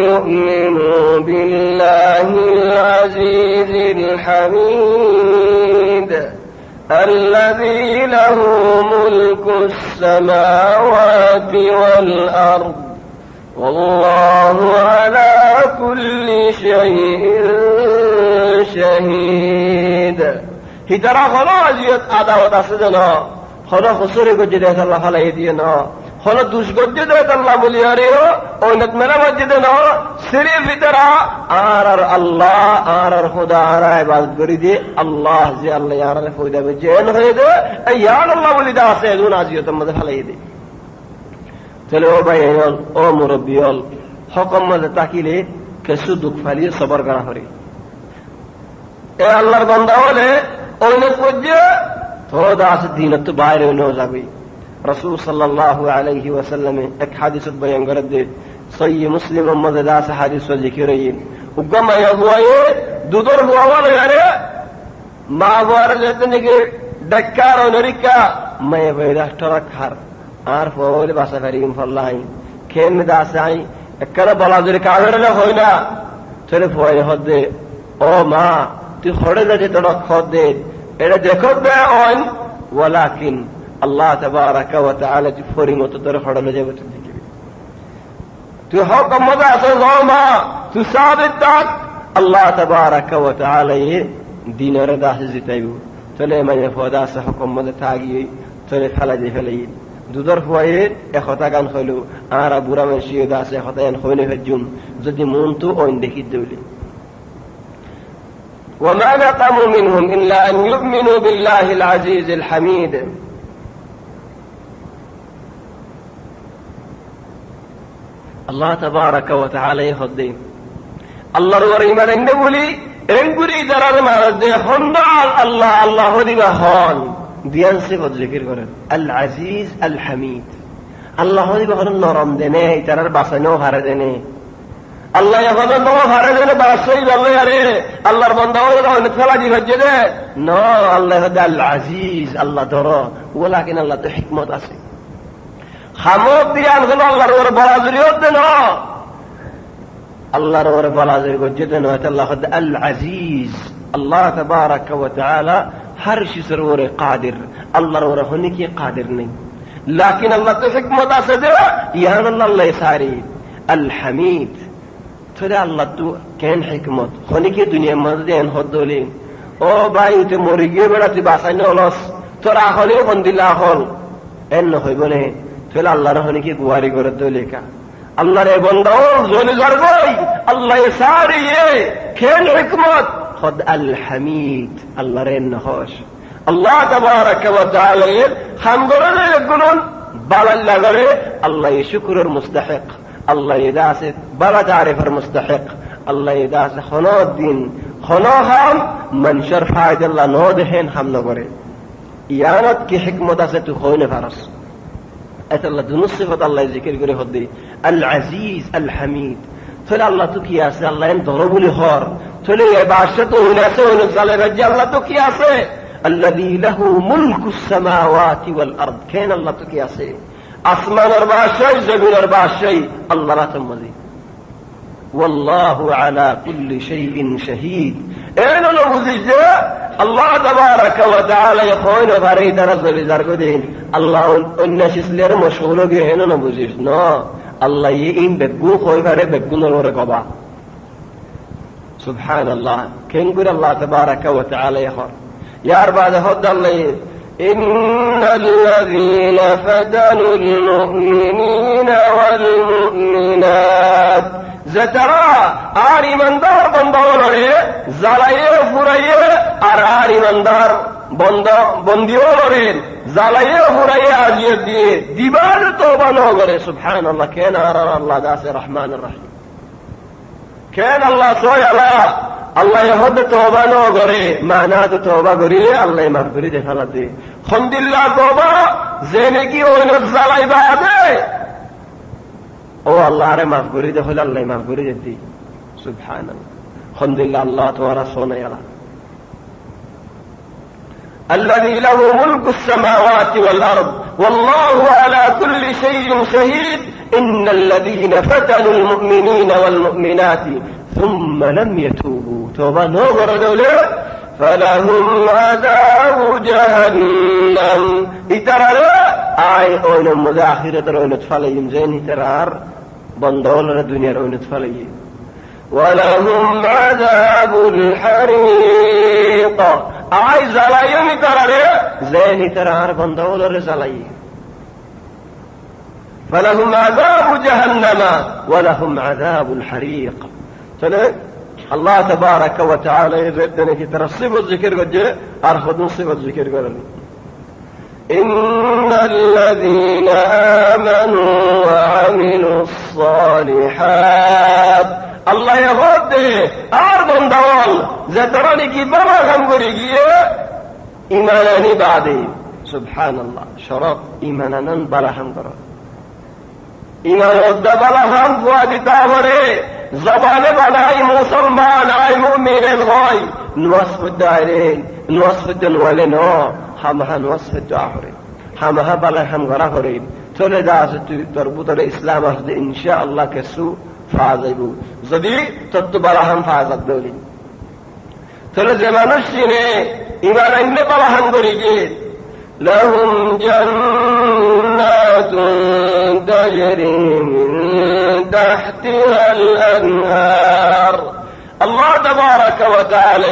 يؤمنوا بالله العزيز الحميد الذي له ملك السماوات والأرض والله على كل شيء شهيد হিতারা হলো আজিয়ত আদাওয়াত আছে যেন হলো হুসুরে গজ্জে দেয় আল্লাহ ফালাই দিয়ে না হলো দুষ গজ্জে দেয় আল্লাহ বলি আরে ওইনত মেলা মসজিদ না সিরিফ হিতারা আর আল্লাহ আর খোদা আর ইবাদত করি দিয়ে আল্লাহ যে আল্লাহ আর ফয়দা বেজেন হয়ে দে ইয়া আল্লাহ বলি দা আছে এগুন আজিয়তের মধ্যে ফালাই দে চলে ও ভাই ও মুরব্বী হকম মধ্যে তাকিলে কিছু দুঃখ ফালিয়ে সবর করা হরে এ আল্লাহর বান্দা হলে অনেক পর্যে থোড়া আছে দিনত বাইরে হয়ে যাবে রাসূল সাল্লাল্লাহু আলাইহি ওয়াসাল্লামে এক হাদিসত বয়ান করে দে صحيح مسلم أمد داس حديث وذكرين وقام يبويه دودر بوال يعني ما بارد نيجي دكار ونريكا ما يبيده ترك هر عارف وولي بسفرين فالله كم داسعي كنا بلادر كعبر له هنا تلفوي هذا أو ما تخرج تترك هذا إذا دخل بعون ولكن الله تبارك وتعالى تفوري متدرك هذا جبت تحكم ماذا سوما تثابت الله تبارك وتعالى دين رضاه زتيو تلي ما يفودا سحكم ماذا تاجي تلي فلا جفلين دودر فوائد إخوتا كان خلو أنا بورا من شيء داس إخوتا ينخوني في الجون زدي مونتو أو عندك الدولة وما نقموا منهم إلا أن يؤمنوا بالله العزيز الحميد الله تبارك وتعالى يخدم الله وريما النبولي انقري درار ما رده الله الله دي بهان ديان صفت ذكر قرن العزيز الحميد الله دي بهان نرم دنه ترار باسنو هردنه الله يفضل الله هردنه باسوي الله يري الله بنداو ده نتفلا دي فجده نو الله هذا العزيز الله درا ولكن الله تو حكمت اسي خمود ديان خلو الله رور بلازريوت دنو الله رور بلازري قجدنو الله هذا العزيز الله تبارك وتعالى هر شيء سرور قادر الله رور هنيك قادر نہیں لكن الله تو حكمت اسد يان الله يساري الحميد ترى الله تو كان حكمت هنيك دنيا مدين هدولين او باي تو مريگه براتي باسنولس ترى خلي بند الله خل ان هيبله ترى الله هنيك غواري گردوليكا الله ري بندو زوني زرگوي الله يساري كان حكمت خد الحميد الله رين خوش الله تبارك وتعالى خمغرن يقولون بل الله الله يشكر المستحق الله يداس بلا تعرف المستحق الله يداس خنا الدين خنا هم من شرف عيد الله نودهن هم نغري يانت كي حكمة ستخون فرس ات الله دون صفة الله ذكر غري هدي العزيز الحميد تلا الله تكياس الله ان ضرب لي هار تلا يبعشته ناسه نزل رجال الله تكياس الذي له ملك السماوات والارض كان الله تكياس اسمان اربع شيء زمين اربع شيء الله لا تمضي والله على كل شيء شهيد اين المزيد الله تبارك وتعالى يقول فريد رسول زرقدين الله الناس لير مشغول بهنا نبوزيش نو الله يين بغو خوي فري بغو نور قبا سبحان الله كن قول الله تبارك وتعالى يخر يا اربع هد الله إن الذين فتنوا المؤمنين والمؤمنات زترى آري من دار بندولوري زلايه فريه آري من دار بندولوري زلايه فريه عزيز دي بار توبة نوغري سبحان الله كان أرى الله داس الرحمن الرحيم كان الله صوي الله يهد توبة نوغري معناه توبة غري الله مغفري ده فلدي خند الله توبة زينكي ونفزل عباده او الله ره مغفري ده فل الله مغفري ده سبحان الله خند الله ورسوله يلا الذي له ملك السماوات والأرض والله على كل شيء شهيد إن الذين فتنوا المؤمنين والمؤمنات ثم لم يتوبوا توبة نوغر دولة فلهم عذاب جهنم اترى آي اوين مداخرة روينة فليم زين اترار بندول الدنيا روينة فليم ولهم عذاب الحريق آي زلايم اترى زين اترار بندول الزلايم فلهم عذاب جهنم ولهم عذاب الحريق الله تبارك وتعالى يزدنا في ترصيب الذكر قد أرخذ نصيب الذكر قد إن الذين آمنوا وعملوا الصالحات الله يغضي أرض دوال زتراني كي بما غمبري إيماناني بعدي سبحان الله شرط إيمانانا بلا غمبر ইমান উদ্দাবালা হাম ফুয়া দিতা করে জবানে বানাই মুসলমান আই মুমিন হয় নওয়াজ পড়াইরেন নওয়াজ পড়তে নলে ন হামহা নওয়াজ পড়তে আহরে হামহা বালা হাম গরা করে চলে যা আছে তুই তোর ভিতরে ইসলাম আসবে ইনশাআল্লাহ কিছু ফাজাইবু যদি তত বালা হাম ফাজাত দলি চলে যে মানুষ চিনে ইমান আনলে বালা হাম করি যে لهم جنات تجري من تحتها الأنهار الله تبارك وتعالى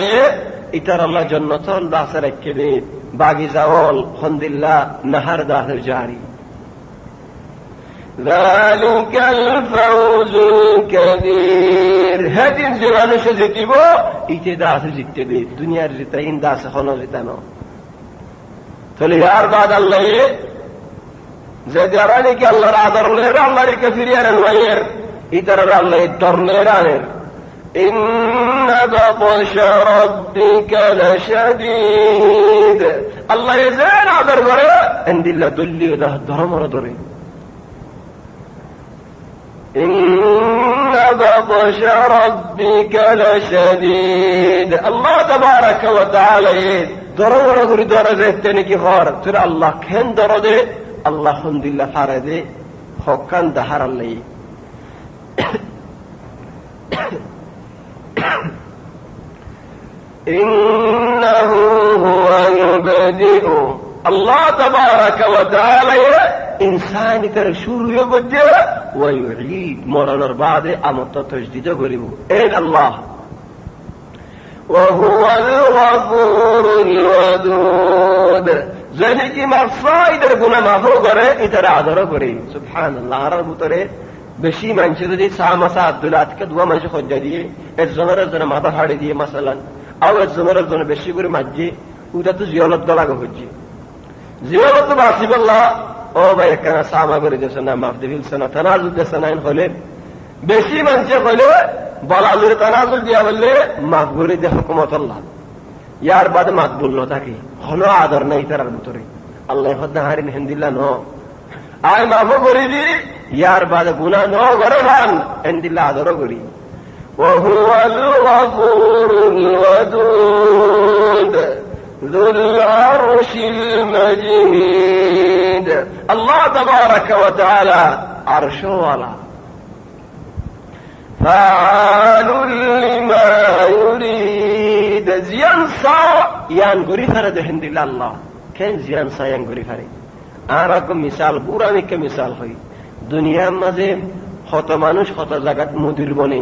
ইতার আল্লাহ জান্নাতুল দাসে রেখে দেন বাগিচাওয়াল আলহামদুলিল্লাহ নাহার দাসের জারি ذلك الفوز الكبير هذه জীবনে সে জিতিব ইতে দাসে জিততে দে দুনিয়ার জিতাইন দাস হলো জিতানো তাহলে यार बाद আল্লাহ যে যারানি কি আল্লাহর আদর লের আল্লাহর কাফিরিয়ার নয়ের ইতার আল্লাহ দরনেরানের إن بطش ربك لشديد الله يزال عذر غرا عند الله دلي ده درمر دري إن بطش ربك لشديد الله تبارك وتعالى درمر دري درجة تاني خار ترى الله كان درجة الله الحمد لله فرده حكان دهر الله إنه هو يبدئ الله تبارك وتعالى إنسان ترشور يبدئ ويعيد مرة بعد أمط تجديد قريبه إن الله وهو الغفور الودود ذلك ما صايد ربنا ما هو قرأ إترى عذر قريب سبحان الله عرب ترى বেশি মানুষ যদি সামাসা আব্দুল্লাহকে দুয়া মানুষ খোঁজা দিয়ে একজনের জন্য মাথা ফাড়ি দিয়ে মাসালান আর একজনের জন্য বেশি করে মাঝে ওটা তো জিয়ালত দলাগো হচ্ছে জিয়ালত তো বাসিবাল্লাহ ও ভাই একখানা সামা করে দিয়েছে না মাফ দিবিলছে না তানাজুল দিয়েছে না হলে বেশি মানুষে হলে বলালুরে তানাজুল দিয়া বললে মাফ করে দিয়ে হুকুমত আল্লাহ ইয়ার বাদে মাত বললো তাকে হলো আদর নাই তার ভিতরে আল্লাহ হারিন হেন্দিল্লা ন আয় মাফও করে দি ইয়ার বাদে গুনাহ ন করে ভান হেন্দিল্লা আদরও করি وهو الغفور الودود ذو العرش المجيد الله تبارك وتعالى عرشه ولا فعال لما يريد زيان صا ينغري فرد هند الله كان زيان صا ينغري فرد আরকম মিসাল পুরানিকে মিসাল হয় দুনিয়ার মাঝে কত মানুষ কত জায়গাত মুদির বনে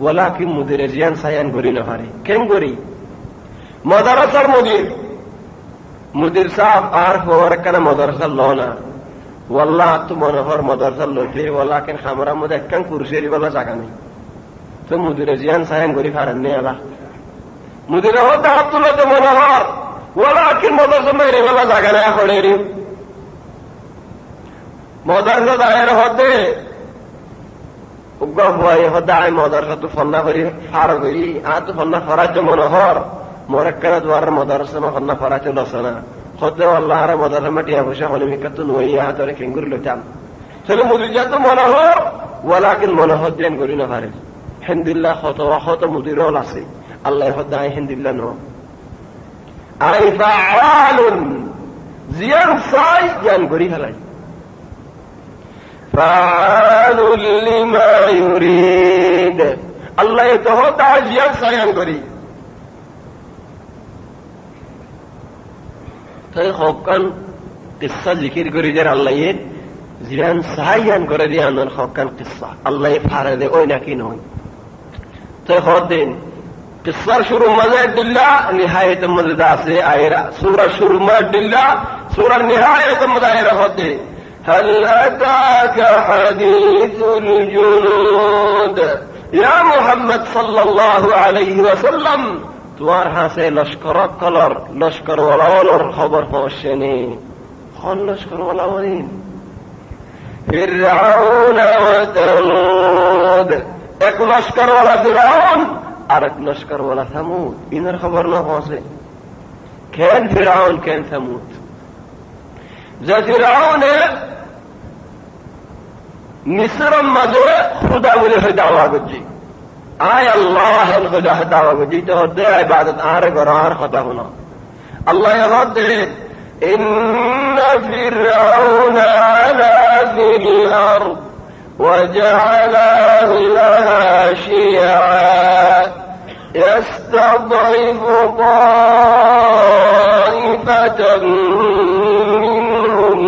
ওলা কি মুদিরে জিয়ান সায়ান করি না পারে কেন করি মাদ্রাসার মুদির সাহেব আর হওয়ার কেন মাদ্রাসা লো না ওয়াল্লাহ তো মনোহর মাদ্রাসা লোটে ওলা কেন খামরা মধ্যে একখান কুরসেরি বলা জায়গা নেই তো মুদিরে জিয়ান সায়ান করি পারেন নি আলা মুদিরে হতে হাত তুলতে মনোহর ওলা কেন মাদ্রাসা মেরে বলা জায়গা নেই হলেরি মাদ্রাসা দায়ের হতে হদায় মাদ্রাসা তো ফন্না করি ফার করি আর তো ফন্না ফরাজ মনোহর মরাক্কানা দ্বার মাদ্রাসা ফন্না ফরাজ লসনা হতে আল্লাহ আর মাদ্রাসা মাটিয়া বসে হলে মিকাত নইয়া হাতরে কেঙ্গুর লইতাম তাহলে মুদির তো মনোহর ওয়ালাকিন মনোহর দেন করি না পারে হেন্দিল্লাহ হত মুদিরল আছে আল্লাহ হদায় হেন্দিল্লাহ ন আই ফাআলুন জিয়ান সাই জ্ঞান করি ফেলাই فعال لما يريد الله يتهدى عجيان سيان করি তাই হকান কিসসা জিকির করি যে আল্লাহ এর জিয়ান সায়ান করে দিয়ে আনন হকান কিসসা আল্লাহ ফারে দে ওই নাকি নয় তাই হদেন কিসসার শুরু মাঝে দিল্লাহ নিহায়াত মধ্যে আছে আয়রা সূরা শুরু মাঝে দিল্লাহ সূরা নিহায়াত মধ্যে আয়রা হদে هل أتاك حديث الجنود يا محمد صلى الله عليه وسلم توار هاسه لشکر کلر لشکر ولاولر خبر پوشنی خون لشکر ولاولین فرعون وثمود ایک لشکر ولا فرعون اور ایک لشکر ولا ثمود اینر خبر نہ پوشے كان فرعون كان ثمود ذا فرعون মিশ্রম মাঝে খুদা বলে হয়ে দাওয়া করছি আয় আল্লাহ খুদা দাওয়া করছি তো হতে ইবাদত আর করো আর কথা হলো আল্লাহ হতে إن فرعون علا في الأرض وجعل أهلها شيعا يستضعف طائفة منهم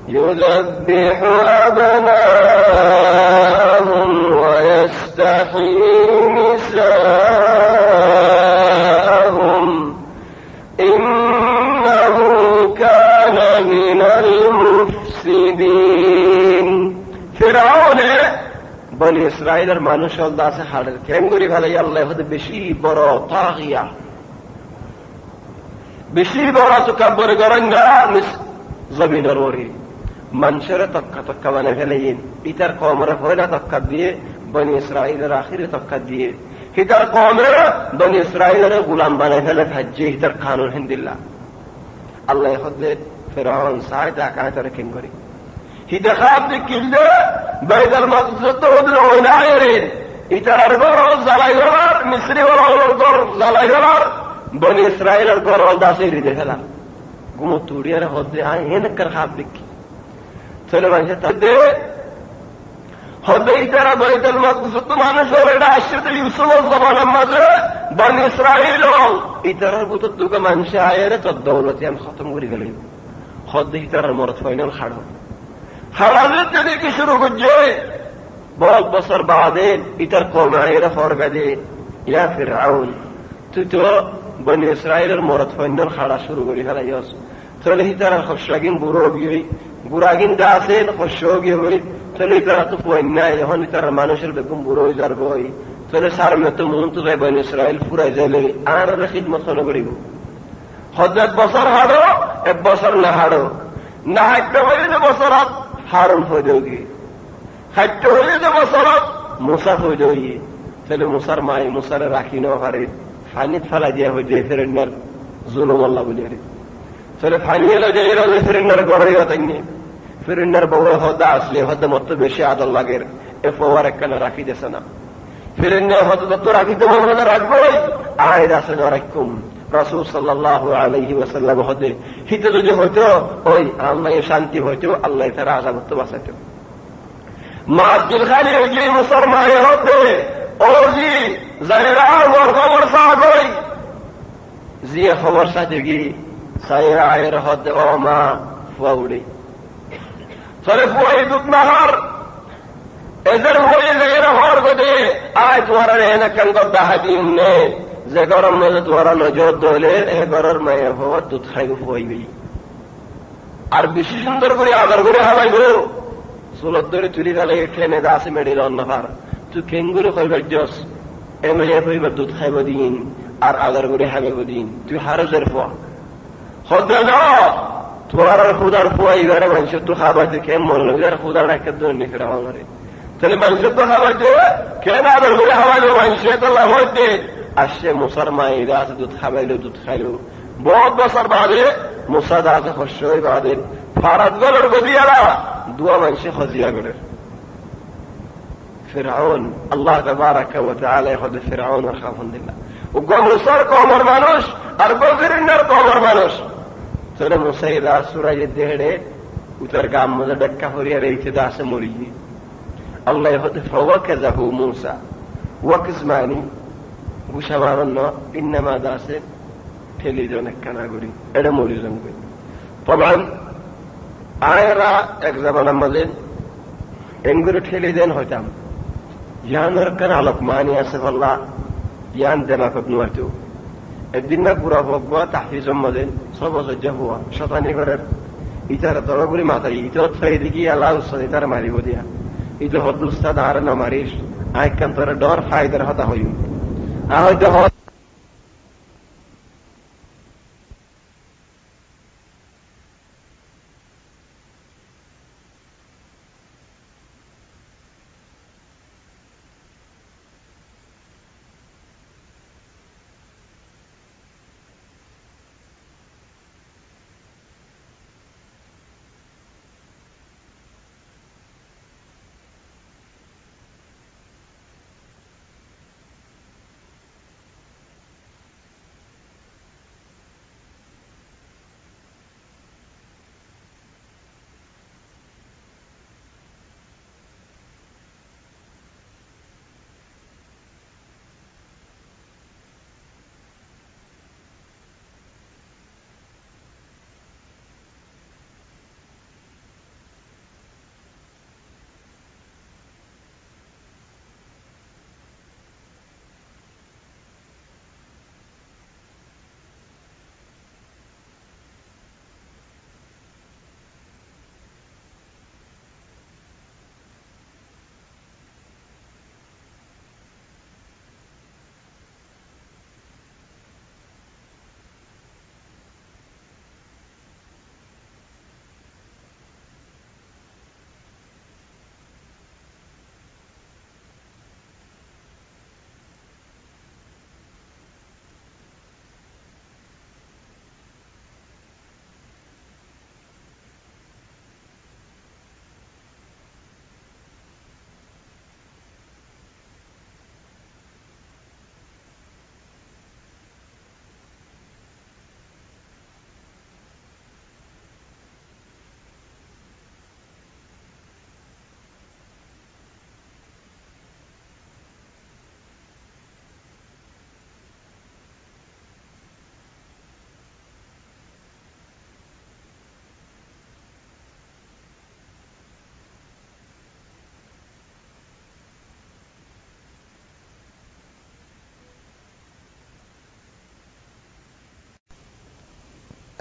يذبح أبناءهم ويستحيي نساءهم إنه كان من المفسدين فرعون বনি ইসরায়েলের মানুষ আছে হাড়ের খেঙ্গুরি ফেলাই আল্লাহ হতে বেশি বড় তাগিয়া বেশি বড় তকাব্বর করেন না জমিনের ওরে মানুষের তক্কা মানে ফেলেন ইতার কমরে ফয়লা তক্কা দিয়ে বনি ইসরায়েলের আখিরে তক্কা দিয়ে হিতার কমরে বনি ইসরায়েলের গুলাম বানায় ফেলে ভাজ্যে হিতার কানুন হিন্দিল্লা আল্লাহ হতে ফেরাউন সাইদা কাঁটারে খেঙ্গুরি হিতা খাপ কিনলে বাইদাল মাকসুদ ওদের ওনায়ের ইতার ঘর জ্বালাই ঘর মিস্ত্রি ঘর জ্বালাই ঘর বনি ইসরায়েলের ঘর দাসে হৃদে ফেলা গুমো তুড়িয়ার হতে হেনকার খাপ দেখি চলে মানুষের তাতে হতে ইতারা বাইদাল মাকসুদ মানুষের এটা আসছে ইউসুফ জমানার মাঝে বনি ইসরায়েল ইতারার বুত দুকে মানুষে আয়ের তোর দৌলতি আমি খতম করে গেল হতে ইতারার মরত ফাইনাল খাড়ো হারাজের থেকে কি শুরু করছে বহুত বছর বাদে ইতার কমায়ের ফরগাদে ইয়া ফিরআউন তুই তো বনি ইসরায়েলের মরত ফাইনাল খাড়া শুরু করে ফেলাইস তাহলে ইতার খসলাগিন বুড়ো গিয়ে বুড়াগিন গাছে খস গিয়ে বলি তাহলে ইতারা তো পয়নায় যখন ইতার মানুষের বেগম বুড়ো হয়ে যার বই তাহলে সার মতো মন তো যায় বনি ইসরায়েল ফুরাই যাইলে আর খিদমত করিব হজরত বছর হাড়ো এক বছর না হাড়ো না হাঁটতে হইলে যে বছরাত হারুন হয়ে যাওগি হাঁটতে হইলে যে বছরাত মুসা হয়ে যাওগি তাহলে মুসার মাই মুসারে রাখি না পারে ফানিত ফেলা দিয়া হয়ে যায় ফেরেন্নার জুলুম আল্লাহ বলে তাহলে ফানি এলো যে এরা ফেরেন্নার গড়ে তাইনি ফেরেন্নার বউ হদা আসলে হদা মত বেশি আদর লাগে এ ফোয়ার একখানা রাখি দিয়েছে না ফেরেন্নার হদা যত রাখিতে মনে রাখবোই আয় আসে না রাখুম রাসূল সাল্লাল্লাহু আলাইহি ওয়াসাল্লাম হতে হিতে যদি হতো ওই আল্লাহ শান্তি হইতো আল্লাহ তারা আযাব হতে বাঁচাতো মা আব্দুল খালিক যে মুসলমান হতে ওজি জায়রা ওর খবর সাগই জি খবর সাথে কি সায়রা আয়ের হতে ও মা ফাউড়ি সরে ফুয়াই দুধ নাহার এদের হয়ে জায়রা হর গদে আয় তোমার এনে কাঙ্গ দাহাদিন নে যে গরম মধ্যে তোমার নজর দলে এ ঘরের মেয়ে হওয়া দুধ খাইব হইবি আর বেশি সুন্দর করে আদর করে হাবাইব চুলত ধরে তুলি গেলে ট্রেনে দাসে মেডিল অন্যহার তুই খেঙ্গুরে খাইবার জস এ মেয়ে হইবার দুধ খাইব দিন আর আদর করে হাবাইব দিন তুই হারজের ফোয়া হতে যাও তোমার খুদার ফোয়া এবারে মানুষের তো খাবাইতে কেমন মনে লাগে খুদার একটা দৈনিক ফেরা করে তাহলে মানুষের তো খাবাইতে কেন আদর করে হাবাইব মানুষের তো লাভ হইতে আসছে মুসার মায়েরা আছে দুধ খাবাইলো দুধ খাইলো বহুত বছর বাদে মুসা দাসে খস্য হয়ে বাদে ফারাত গলের গদিয়ারা দুয়া মানুষে খজিয়া গলের ফিরআউন আল্লাহ তাবারাকা ওয়া তাআলা খদ ফিরআউন আর খাফন্দিল্লাহ ও মুসার কওমের মানুষ আর ফিরআউনের কওমের মানুষ তোরে মুসাইরা সুরায়ে দেহড়ে উতার গাম মধ্যে ডাক্কা হরিয়া রইছে দাসে মরিয়ে আল্লাহ হতে ফাওয়াকাযাহু মুসা ওয়াকজমানি ঘুষাবারণ্য ইন্নামা দাসে ঠেলি জন একখানা করি এটা মরিজন করি তখন আয়েরা এক জামানার মাঝে এমগুলো ঠেলি দেন হইতাম ইয়ানের কেন আলোক মানি আছে বললা ইয়ান দেনা কত নুয়াটো একদিন না পুরা ভগবা তাহিজম মাঝে সব সহ্য হওয়া শতানি ঘরের ইতার তরগুলি মাথায় ইতর ছয় দিকে আল্লাহ উৎসাহ তার মারিব দিয়া ইতো হদুস্তাদ আর না মারিস আইকান তোর ডর ফায়দার হতা হইব হয়তো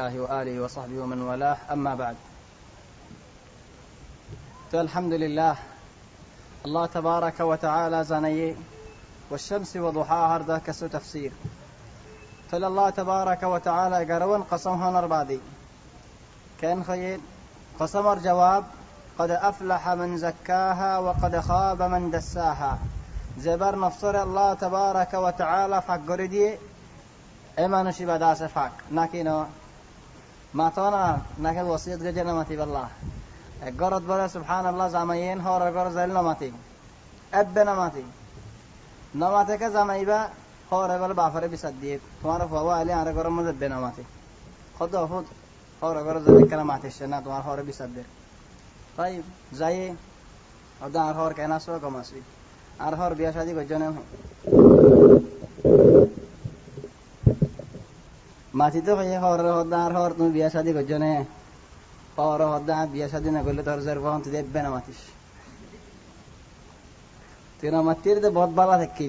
الله وآله وصحبه ومن والاه أما بعد. فالحمد لله الله تبارك وتعالى زنيه والشمس وضحاها هردا كسو تفسير. فالله تبارك وتعالى قرون قسمها نربادي كان خير قسم الجواب قد أفلح من زكاها وقد خاب من دساها. زبر نفسر الله تبارك وتعالى فقردي اما نشي بداس فاق ناكينو ما تونا ناكل وصيت جنا ماتي بالله قرد بلا سبحان الله زمايين هور قرد زل نماتي ابنا ماتي نماتي كزمايبا هور بلا بافر بيصدق تمہارا فوا علي ار قرد مد بنا ماتي خد خود هور قرد زل كلام ماتي شنا تمہارا هور بيصدق. طيب زي ودا هور كنا سو كماسي আর হর বিয়া শাদী করজনে মাটি তো হয়ে হর হদার হর তুমি বিয়া শাদী করজনে হর হদা বিয়া শাদী না করলে তোর জের বহন তুই দেখবে না মাতিস তুই না মাতির তো বহুত বালা থাকি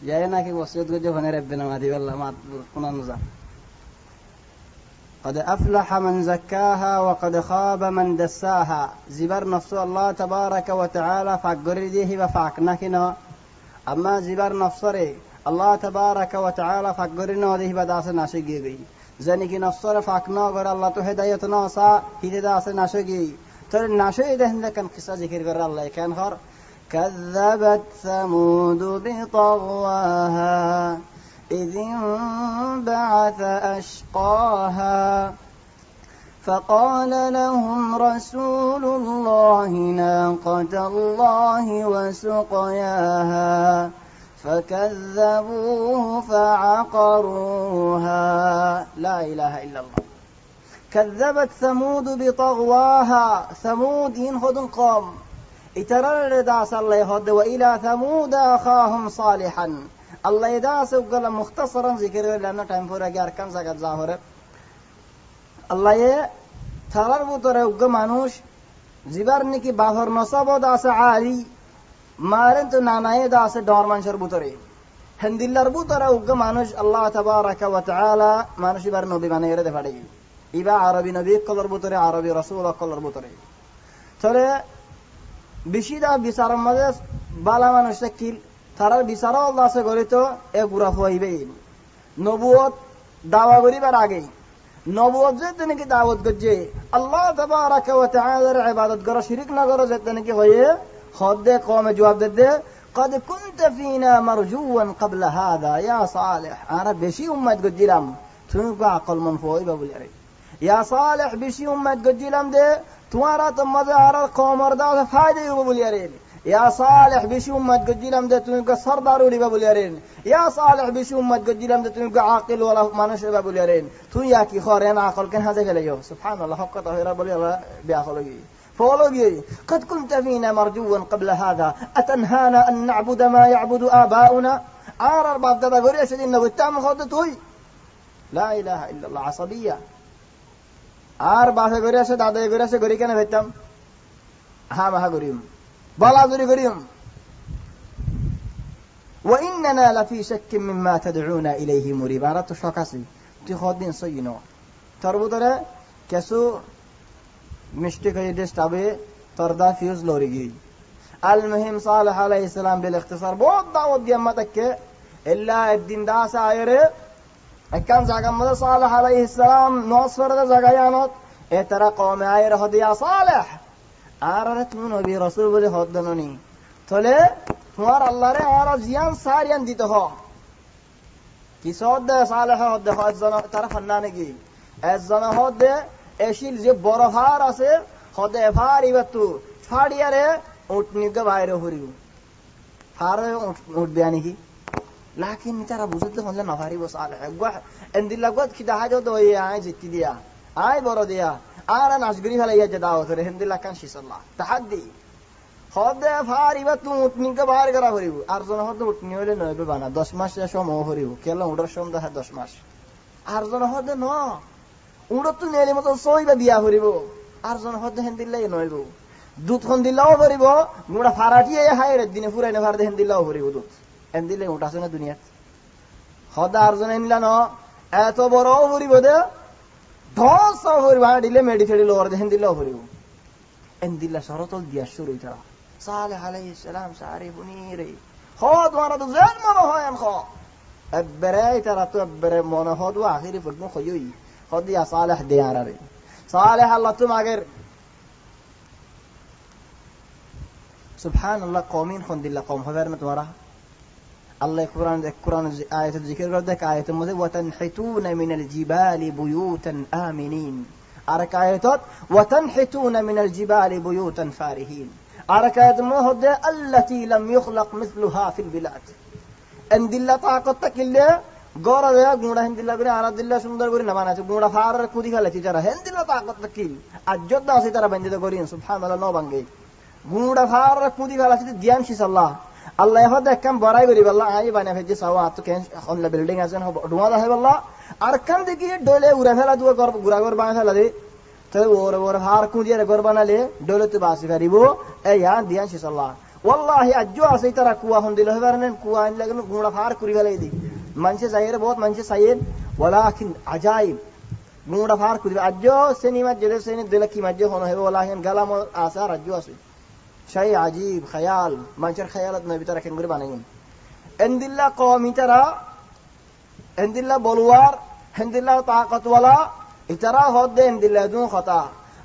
যাই নাকি বসিয়ত করছে ওখানে রাখবে না মাতি বললাম মাত কোন যা قد أفلح من زكاها وقد خاب من دساها. زبر نفس الله تبارك وتعالى فقرديه وفاقنا كنا أما زبر نفسره الله تبارك وتعالى فقرنا وذيه بداس ناشقي بي زنك نفسره فاقنا قر الله تو هدايتنا سا هداس ناشقي تر ناشقي ده عندك قصة ذكر قر الله كان خر كذبت ثمود بطغواها إذ انبعث أشقاها فقال لهم رسول الله ناقة الله وسقياها فكذبوه فعقروها. لا إله إلا الله. كذبت ثمود بطغواها. ثمود ينهض قوم اترر داس الله يهد وإلى ثمود أخاهم صالحا. الله يداس وقال مختصرا ذكر لأنه تايم فورا جار كم زكاة ظاهرة الله يه ترر بطره وقال مانوش زبرني كي باهر نصاب داس عالي مارن تو نانايه داس دورمان شر بطره هندلر بطره وقال مانوش الله تبارك وتعالى مانوش بار نبي مانه يرد فاده إبا عربي نبي قلر بطره عربي رسول قلر بطره ترى بشيدا بسارم مدس بالا مانوش تكيل তারার বিচার আল্লাহ সে গরিত এ গুরা হইবে নবুয়ত দাওয়া করিবার আগে নবুয়ত যেতে নাকি দাওয়াত করছে আল্লাহ তাবারাকা ওয়া তাআলার ইবাদত করা শিরক না করা যেতে নাকি হয়ে খদ্দে কওমে জবাব দিতে قد كنت فينا مرجوا قبل هذا يا صالح انا বেশি উম্মত গজিলাম তুমি কো আকল মন হইবা বলি আরে ইয়া সালেহ বেশি উম্মত গজিলাম দে তোমারা তো মজা আর কওমর দাও ফায়দা হইবা বলি আরে يا صالح بشي أمت قديلهم ده تنقى سردار ولي بابوليارين يا صالح بشي أمت قديلهم ده تنقى عاقل ولا ما نشر بابوليارين تون ياكي خارين عاقل كان هذا قليه سبحان الله حق طهير بولي الله بيأخلوا بيه فولو بيه قد كنت فينا مرجوا قبل هذا أتنهانا أن نعبد ما يعبد آباؤنا عارر باب ده قرية شدينا واتام خطتوي لا إله إلا الله عصبية عار باب قرية شد عدا قرية شد قرية كان واتام هامها قريم بلا ذري قريم وإننا لفي شك مما تدعونا إليه مريب. أردت شاكسي تخوضين صينو تربط له كسو مشتك يدش تابي تردا فيوز لوريجي. المهم صالح عليه السلام بالاختصار بود دعوت ديامتك إلا الدين داس عيره كان زعما صالح عليه السلام نصر زعيانات ترى قوم عيره هدي يا صالح আরারে তুমি নবী রাসূল বলে হদননি তলে তোমার আল্লাহরে আর জিয়ান সারিয়ান দিতে হ কি সদ সালেহ হদ হজন তারা ফন্নানে কি এজন হদ এশিল যে বড় হার আছে হদ এফার ইবতু ফাড়িয়ারে উটনি কে বাইরে হরিও ফারে উট বিয়ানি কি লাকিন তারা বুঝতে হলে না ফারিব সালেহ গো এন্দিলা গদ কি দাহাজ দই আই জিতি দিয়া আই বড় দিয়া আরা নাজগরি ফেলে ইয়া দাওয়াত রে হিন্দিলা কান শিসাল্লাহ তাহাদ্দি হদে ফারিবা তু উটনি কে বাইরে করা হরিব আর জন হদ উটনি হইলে নয়বে বানা 10 মাস সময় হরিব কেলা উড়ার সন্ধ্যা 10 মাস আর জন হদ ন উড় তো নেলি মত সইবা বিয়া হরিব আর জন হদ হিন্দিলাই নয়ব দুধ খন দিলাও হরিব মুড়া ফারাটি এ হায়রে দিনে ফুরাইনে ফার দে হিন্দিলাও হরিব দুধ হিন্দিলে উঠাছে না দুনিয়া হদ আর জন নিলা ন এত বড় হরিব দে ঠস দিলে মেডি ফেড়ি লোর দেখেন দিলেও ভরিব এন দিল্লা শরতল দিয়া শুরু তারা সালেহ আলাইহিস সালাম সারি বুনিরে খদ মারা তো জান মনে হয় আন খ এবারে তারা তো এবারে মনে হদ ও আখিরি ফুটমু খয়ই খদ দিয়া সালেহ দিয়ারারে সালেহ আল্লাহ তুম আগের সুবহানাল্লাহ কওমিন খন দিল্লা কওম হবার না তোমারা আল্লাহ কুরআন আয়াতে জিকির করে দেখ আয়াতের মধ্যে ওয়াতানহিতুনা মিনাল জিবালি বুয়ুতান আমিনিন আর আয়াতত ওয়াতানহিতুনা মিনাল জিবালি বুয়ুতান ফারিহিন আর আয়াতের মধ্যে আল্লাতী লাম ইখলাক মিসলুহা ফিল বিলাদ এন্দিল্লা তাকত তাকিলে গরা দেয়া গুড়া হেন্দিল্লা করে আর দিল্লা সুন্দর করে না বানাছে গুড়া ফার কুদি খালাছি যারা হেন্দিল্লা তাকত তাকিল আজ্জত আছে তারা বন্দিত করিন সুবহানাল্লাহ নো বাঙ্গে গুড়া ফার কুদি খালাছি ধ্যান শিসাল্লাহ আল্লাহ এখন একদম বড়াই করি বললা আই বানা ফেজি সাওয়া তো কেন অনলা বিল্ডিং আছে না ডুমা আছে বললা আর কান দেখি ডলে উড়া ফেলা দুয়া কর গুড়া গর বানা ফেলা দে তো ওর ওর হার কুদিয়ে গর বানালে ডলে তো বাসি করিব এই ইয়া দিয়ান শিসাল্লাহ ওয়াল্লাহি আজ্জু আছে তারা কুয়া হন দিল হবারনেন কুয়া আন লাগন গুড়া ফার করি ফেলাই দি মানসে জায়ের বহুত মানসে সাইয়েন ওয়ালাকিন আজাইব গুড়া ফার করি আজ্জু সিনেমা জেলে সিনে দিল কি মাজ্জু হন হবে ওয়ালাহিন গালাম আসার আজ্জু আছে شيء عجيب خيال ما نشر خيالات نبي ترى كن قريب عنهم عند الله قوم ترى عند الله بلوار عند الله طاقة ولا ترى هود عند الله دون خطأ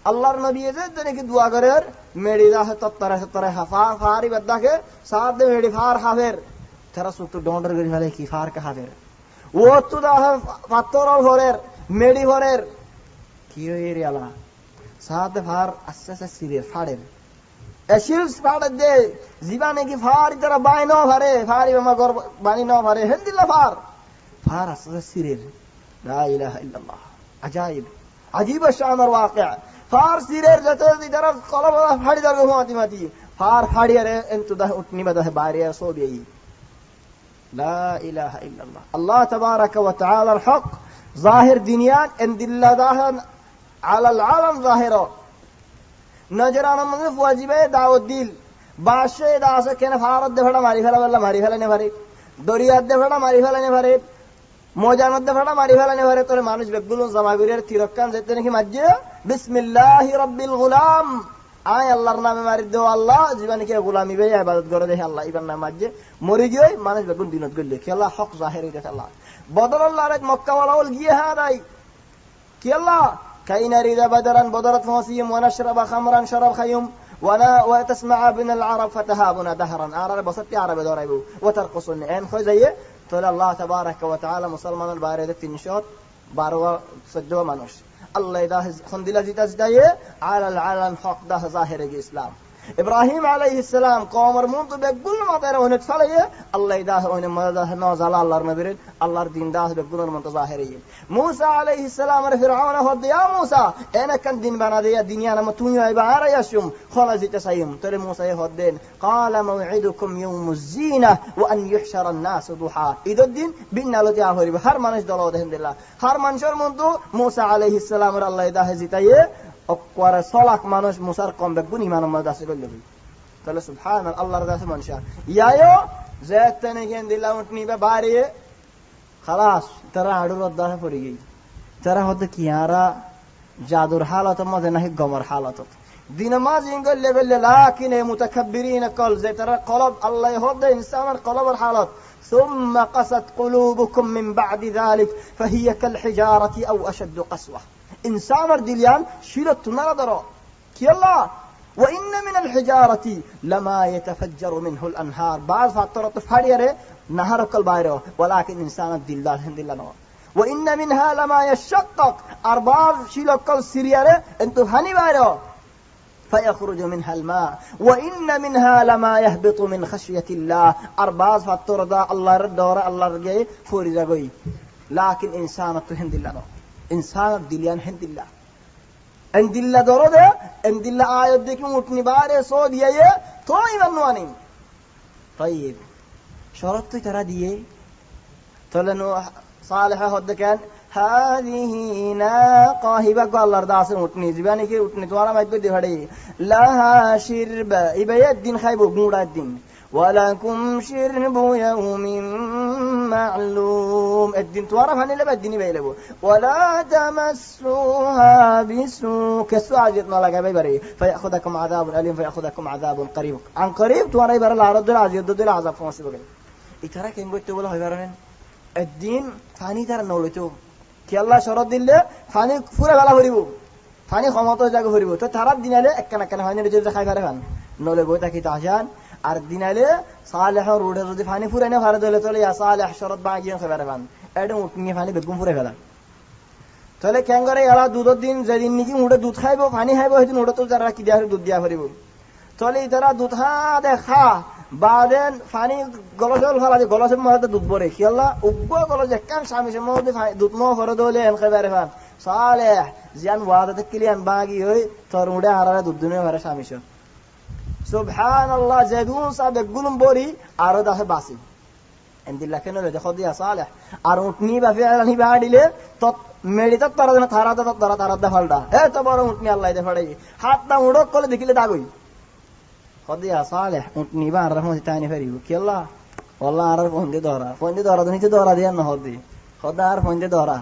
الله النبي يزيد دنيك دعاء كرر मेरी दाह तत्तरे हफार फारी बद्दा के साथ दे मेरी फार हाफिर तेरा सुत डोंडर गरी वाले की फार का हाफिर वो तो दाह पत्तोर और होरेर मेरी होरेर कियो ये रियाला साथ फार अस्से सिरे फाड़े एशिल्स फाड़ दे जीवाने की फार तेरा बाई नो भरे फारी में मगर बानी नो भरे हिंदिल्ला फार अस्से सिरे ला इलाहा इल्लल्लाह अजाइब अजीब शान और वाक़या फार सिरेर जतो दी तरफ कलम फाड़ी दर गो माती फार फाड़ी रे इंतदा उठनी बदा है बारिया सो भी ला इलाहा इल्लल्लाह अल्लाह तबारक व तआला अल हक ज़ाहिर दुनिया इन दिल्लाह अला अल आलम ज़ाहिरो नजराना में वाजिबे दावत दिल बादशाह दास के ने फारत दे फड़ा मारी फला वल्ला मारी फला ने भरे दरिया दे फड़ा मारी फला ने भरे मोजानत दे फड़ा मारी फला ने भरे तोरे मानुष बेगुलो जमागुरियर तिरक्कान जेते ने कि मज्जे बिस्मिल्लाहि रब्बिल गुलाम आय अल्लाहर नामे मारी दो अल्लाह जीवन के गुलामी बे इबादत करे दे अल्लाह इबन नाम मज्जे मरि गई मानुष बेगुन दिनत गले कि अल्लाह हक जाहिर है अल्लाह बदर अल्लाह रे मक्का वाला ओल गिए हादाई कि अल्लाह كي نريد بدرا بدرت موسيم ونشرب خمرا شرب خيم وتسمع بنا العرب فتهابنا دهرا أرى بسطي عربي دوريبو وترقصن إن خزيه تقول الله تبارك وتعالى مسلمان الباردة تنشط باروا سجوا منوش الله يده خندلا زيتا زيتا على العالم حق ده ظاهر الإسلام إبراهيم عليه السلام قومر منذ بقول ما ترى ونتفليه الله يده ونمده نازل الله نبرد الله دين ده بقول من ظاهريه موسى عليه السلام فرعون هو يا موسى أنا كان دين بنا دي الدنيا أنا متوني عبارة يشوم خلاص يتسايم ترى موسى يهودين قال موعدكم يوم الزينة وأن يحشر الناس ضحى إذا الدين بيننا لو تياهوري بحر منش دلوا دهن الله هر منشر منذ موسى عليه السلام الله يده زيتايه أقوى صلاك منش موسى قام بقولي ما نمد داسي قلبي قال سبحان الله رضاه منشأ يا يو زيت تنيجين دلوا متني بباري خلاص ترى عدو رضاه فريجي ترى هذا كيارا جادور حالته ما زينه قمر حالته دين ما زين قال لكن متكبرين قال زي ترى قلب الله يهدى إنسان قلب الحالات ثم قست قلوبكم من بعد ذلك فهي كالحجارة أو أشد قسوة إنسان دليان شيلت نردرا كي الله وإن من الحجارة لما يتفجر منه الأنهار بعض فاترة فاريره نهر البايرو ولكن إنسان الدلال هندلنا وإن منها لما يشقق أرباب شيلك السريره أنتو هني بايرو فيخرج منها الماء وإن منها لما يهبط من خشية الله أرباب فاترة الله ردورة الله رجع فورجاي لكن إنسان هندلنا إنسان الدليان هندلا هندلا دورده هندلا آيات ديكم وتني بارة صود ييه توي منوانين طيب شرط ترى ديه تلنو صالحة هذا كان هذه ناقة هبة قال الله رضاس وتني زبانة كي وتني توارا ما يقدر يفعله لها شرب يبيع الدين خايبو غورا الدين ওয়ালাকুম শিরবু ইয়াউমিন মা'লুম, একদিন তোমরা পানি লেবে একদিনই বেই লেবো। ওয়ালা তামাসসুহা বিসু, কেসু আজিত না লাগাবে বারে, ফায়াখুদাকুম আযাবুন আলিম, ফায়াখুদাকুম আযাবুন করিব, আন করিব তোমরা এবারে লারদ ধরে আজিত ধরে আযাব পৌঁছবে। ইতারা কেন করতে বলা হয় পারেন, একদিন পানি তারা নলইতো কি আল্লাহ শরৎ দিলে পানি পুরা বেলা ভরিব, পানি ক্ষমতা জায়গা ভরিব, তো তারা দিনালে একখান একখান হয় না যদি খাই পারে খান নলে বই থাকি তাহান। আর দিনালে সালেহ রোডে যদি পানি ফুরে না ভারত হলে চলে সালেহ শরৎ বাগিয়ে খাইবারে খান, এটা উঠ নিয়ে পানি বেগুন ফুরে ফেলা। তাহলে কেন করে এরা দুধের দিন যেদিন নাকি উঠে দুধ খাইব পানি খাইব সেদিন উঠে তো যারা কি দিয়া দুধ দিয়া ভরিব। তাহলে তারা দুধ দেখা বাদেন পানি গলজল ফেলা যে গলসের মধ্যে দুধ ভরে কি আল্লাহ উগ্র গলজ একখান স্বামীর মধ্যে দুধ ন ভরে দলে এন খাইবারে খান সালেহ জিয়ান ওয়াদাতে কিলিয়ান বাগি হই তোর উঠে হারারে দুধ দুনে ভরে স্বামীর। সুবহানাল্লাহ, যেদুন সাহেব গুলুম বরি আরো দাহে বাসি এন্দিল্লাহ কেন রে দেখো দিয়া সালেহ আর উঠনি বা ফেরানি বাড়িলে তো মেডিতে তারা যেন তারা তারা তারা দা ফালডা এ তো বড় উঠনি আল্লাহ দে ফাড়াই হাত দা উড়ক কলে দেখিলে দাগই খদিয়া সালেহ উঠনি বা আর রহমত তাইনি ফেরিব কি আল্লাহ আল্লাহ আর ফন্দি ধরা নিতে ধরা দিয়া না হদি খদা আর ফন্দি ধরা